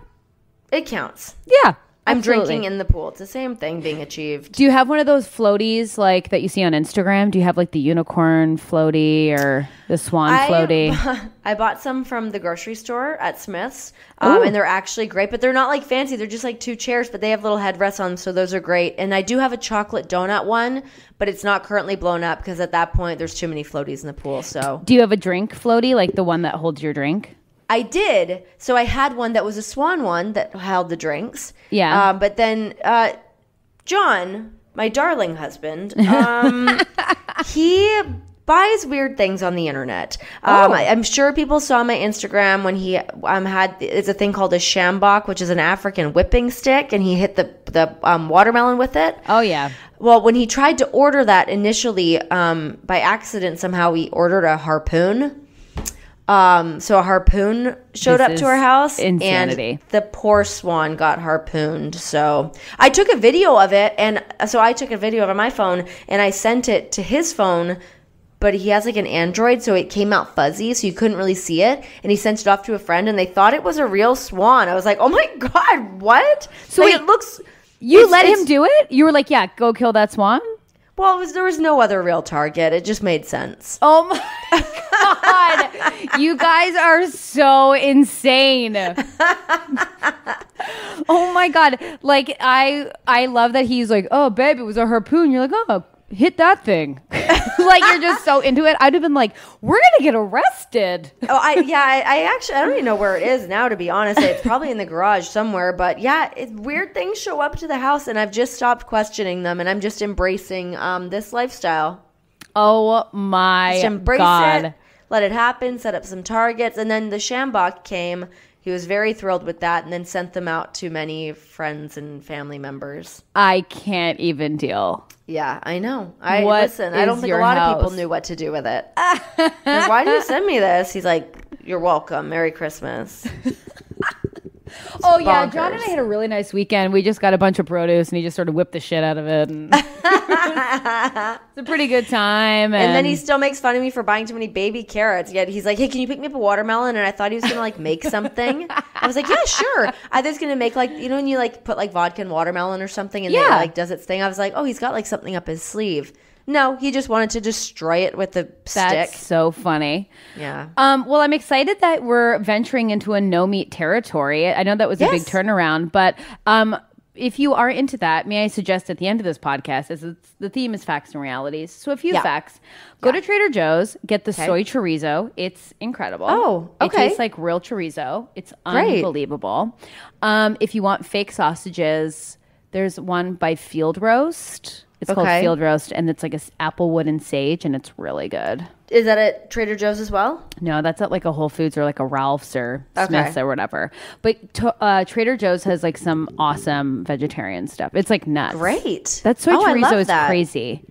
It counts. Yeah. I'm drinking in the pool. It's the same thing being achieved. Do you have one of those floaties like that you see on Instagram? Do you have like the unicorn floaty or the swan floaty? I bought some from the grocery store at Smith's, and they're actually great, but they're not like fancy. They're just like 2 chairs, but they have little headrests on them, so those are great. And I do have a chocolate donut one, but it's not currently blown up because at that point there's too many floaties in the pool. So, do you have a drink floaty, like the one that holds your drink? I did. So I had one that was a swan one that held the drinks. Yeah. But then John, my darling husband, he buys weird things on the internet. I'm sure people saw my Instagram when he it's a thing called a shambok, which is an African whipping stick, and he hit the watermelon with it. Oh, yeah. Well, when he tried to order that initially, by accident, somehow he ordered a harpoon. So a harpoon showed up to our house. Insanity. And the poor swan got harpooned. So I took a video of it, and so I took a video of my phone and I sent it to his phone, but he has like an Android, so it came out fuzzy, so you couldn't really see it. And he sent it off to a friend, and they thought it was a real swan. I was like, oh my God, what? So like, it looks. You let him do it? You were like, yeah, go kill that swan? Well, there was no other real target. It just made sense. Oh my God. You guys are so insane. Oh my God. Like, I love that he's like, oh, babe, it was a harpoon. You're like, oh, hit that thing. Like, you're just so into it. I'd have been like, we're going to get arrested. Oh, I actually, I don't even know where it is now, to be honest. It's probably in the garage somewhere. But yeah, weird things show up to the house, and I've just stopped questioning them, and I'm just embracing this lifestyle. Oh my just embrace God. it, let it happen, set up some targets. And then the shambok came. He was very thrilled with that, and then sent them out to many friends and family members. I can't even deal. Yeah, I know. I don't think a lot of people knew what to do with it. Like, why did you send me this? He's like, you're welcome. Merry Christmas. Oh, yeah. John and I had a really nice weekend. We just got a bunch of produce, and he just sort of whipped the shit out of it. And it's a pretty good time. And then he still makes fun of me for buying too many baby carrots. Yet he's like, hey, can you pick me up a watermelon? And I thought he was going to, like, make something. I was like, yeah, sure. I was going to make, like, you know when you, like, put, like, vodka and watermelon or something, and it, like, does its thing? I was like, oh, he's got, like, something up his sleeve. No, he just wanted to destroy it with the stick. That's so funny. Yeah. Well, I'm excited that we're venturing into a no-meat territory. I know that was a big turnaround, but if you are into that, may I suggest at the end of this podcast, the theme is facts and realities. So a few facts. Go to Trader Joe's, get the soy chorizo. It's incredible. Oh, okay. It tastes like real chorizo. It's unbelievable. If you want fake sausages, there's one by Field Roast. It's called Field Roast, and it's like a applewood and sage, and it's really good. Is that at Trader Joe's as well? No, that's at like a Whole Foods or like a Ralph's or Smith's or whatever. But Trader Joe's has like some awesome vegetarian stuff. It's like nuts. Great. That soy chorizo is crazy.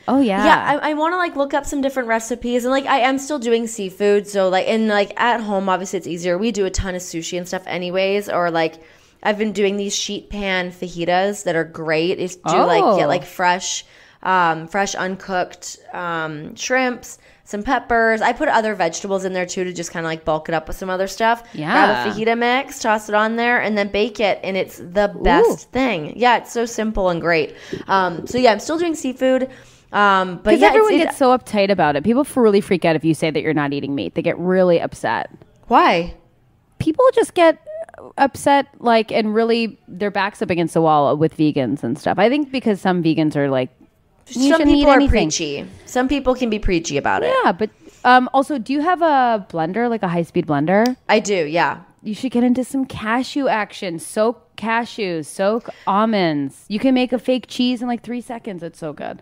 Oh yeah. Yeah, I want to like look up some different recipes, and like I am still doing seafood, so like and like at home obviously it's easier. We do a ton of sushi and stuff anyways, or like I've been doing these sheet pan fajitas that are great. It's get like fresh uncooked shrimps, some peppers. I put other vegetables in there too to just kind of like bulk it up with some other stuff. Yeah. Grab a fajita mix, toss it on there, and then bake it, and it's the best thing. Yeah, it's so simple and great. So yeah, I'm still doing seafood. But because everyone gets so uptight about it. People really freak out if you say that you're not eating meat. They get really upset. Why? People just get upset, like, and really their backs up against the wall with vegans and stuff. I think because some vegans are like, some people are preachy. Some people can be preachy about it. Yeah, but also, do you have a blender, like a high-speed blender? I do, yeah. You should get into some cashew action. Soak cashews, soak almonds. You can make a fake cheese in like 3 seconds. It's so good.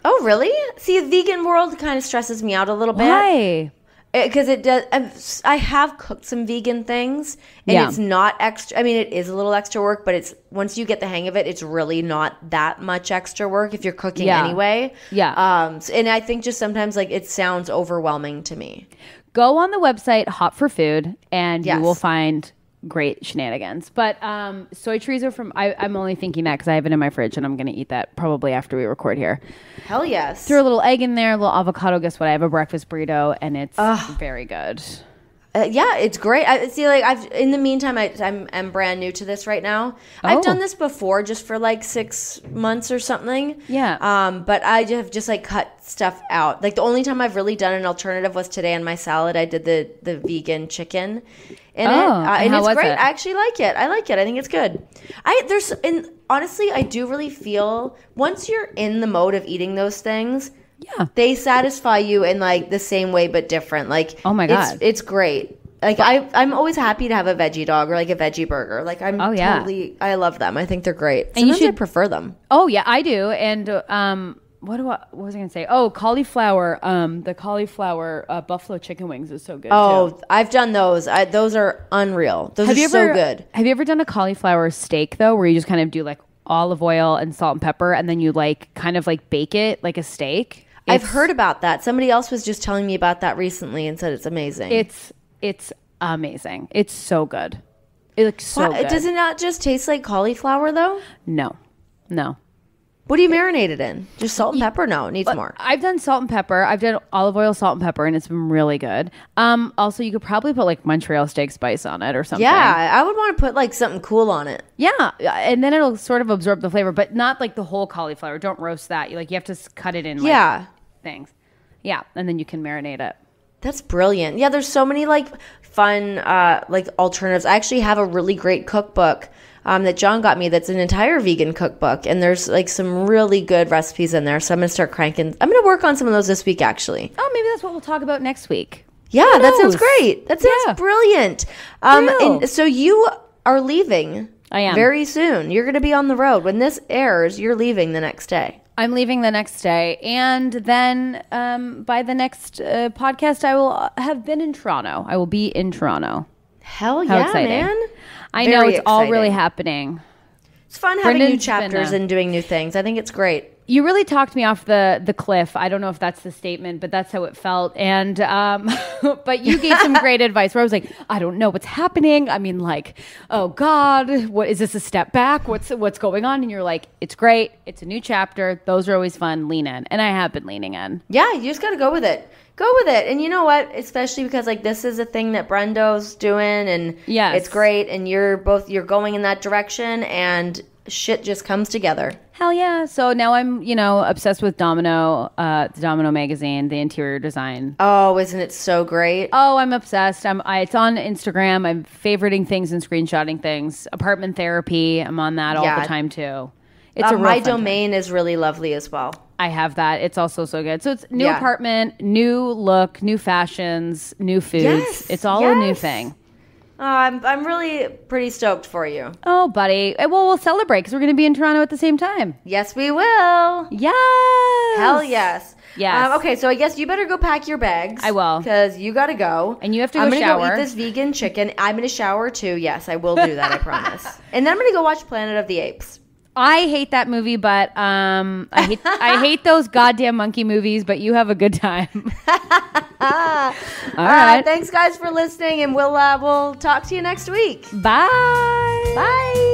Oh, really? See, the vegan world kind of stresses me out a little bit. Why? Because it does. I have cooked some vegan things, and it's not extra. I mean, it is a little extra work, but it's once you get the hang of it, it's really not that much extra work if you're cooking anyway. Yeah. And I think just sometimes like it sounds overwhelming to me. Go on the website Hot for Food, and you will find great shenanigans. But soy chorizo from I'm only thinking that because I have it in my fridge and I'm going to eat that probably after we record here. Hell yes. Throw a little egg in there, a little avocado. Guess what? I have a breakfast burrito and it's very good. Yeah, it's great. In the meantime, I'm brand new to this right now. I've done this before just for like 6 months or something. Yeah. But I have just like cut stuff out. Like the only time I've really done an alternative was today on my salad. I did the vegan chicken in it. And it's great. I actually like it. I like it. I think it's good. Honestly, I do really feel once you're in the mode of eating those things, yeah, they satisfy you in like the same way but different. Like, oh my God, it's great. Like I'm always happy to have a veggie dog or like a veggie burger. Like I love them. I think they're great. And sometimes I prefer them. Oh yeah, I do. And what was I gonna say? Oh, cauliflower. The cauliflower buffalo chicken wings is so good. Oh, too. I've done those. Those are unreal. Those are so good. Have you ever done a cauliflower steak though, where you just kind of do like olive oil and salt and pepper, and then you like kind of like bake it like a steak? I've heard about that. Somebody else was just telling me about that recently and said it's amazing. It's amazing. It's so good. It looks so good. Does it not just taste like cauliflower though? No. What do you marinate it in? Just salt and pepper? No, it needs more. I've done salt and pepper. I've done olive oil, salt and pepper, and it's been really good. Also, you could probably put like Montreal steak spice on it or something. Yeah, I would want to put like something cool on it. Yeah, and then it'll sort of absorb the flavor, but not like the whole cauliflower. Don't roast that. You have to cut it in things. Yeah, and then you can marinate it. That's brilliant. Yeah, there's so many like fun like alternatives. I actually have a really great cookbook that John got me that's an entire vegan cookbook, and there's like some really good recipes in there. So I'm going to start cranking. I'm going to work on some of those this week actually. Oh, maybe that's what we'll talk about next week. Yeah, that sounds great. That sounds brilliant. And so you are leaving. I am. Very soon. You're going to be on the road. When this airs, you're leaving the next day. I'm leaving the next day. And then by the next podcast, I will have been in Toronto. I will be in Toronto. Hell yeah, man. I know. It's all really happening. It's fun having new chapters and doing new things. I think it's great. You really talked me off the cliff. I don't know if that's the statement, but that's how it felt. And but you gave some great advice where I was like, I don't know what's happening. I mean, like, oh God, what is this, a step back? What's going on? And you're like, it's great. It's a new chapter. Those are always fun. Lean in. And I have been leaning in. Yeah, you just got to go with it. Go with it. And you know what? Especially because like this is a thing that Brendo's doing and it's great. And you're going in that direction and shit just comes together. Hell yeah. So now I'm, obsessed with Domino, the Domino magazine, the interior design. Oh, isn't it so great? Oh, I'm obsessed. It's on Instagram. I'm favoriting things and screenshotting things. Apartment therapy. I'm on that all the time too. It's my domain is really lovely as well. I have that. It's also so good. So it's new apartment, new look, new fashions, new foods. Yes, it's all a new thing. I'm really pretty stoked for you. Oh, buddy. Well, we'll celebrate because we're going to be in Toronto at the same time. Yes, we will. Yes. Hell yes. Yes. Okay, so I guess you better go pack your bags. I will. Because you got to go. And you have to go shower. I'm going to go eat this vegan chicken. I'm going to shower too. Yes, I will do that, I promise. And then I'm going to go watch Planet of the Apes. I hate that movie, but I hate those goddamn monkey movies, but you have a good time. All right. Thanks, guys, for listening, and we'll talk to you next week. Bye. Bye.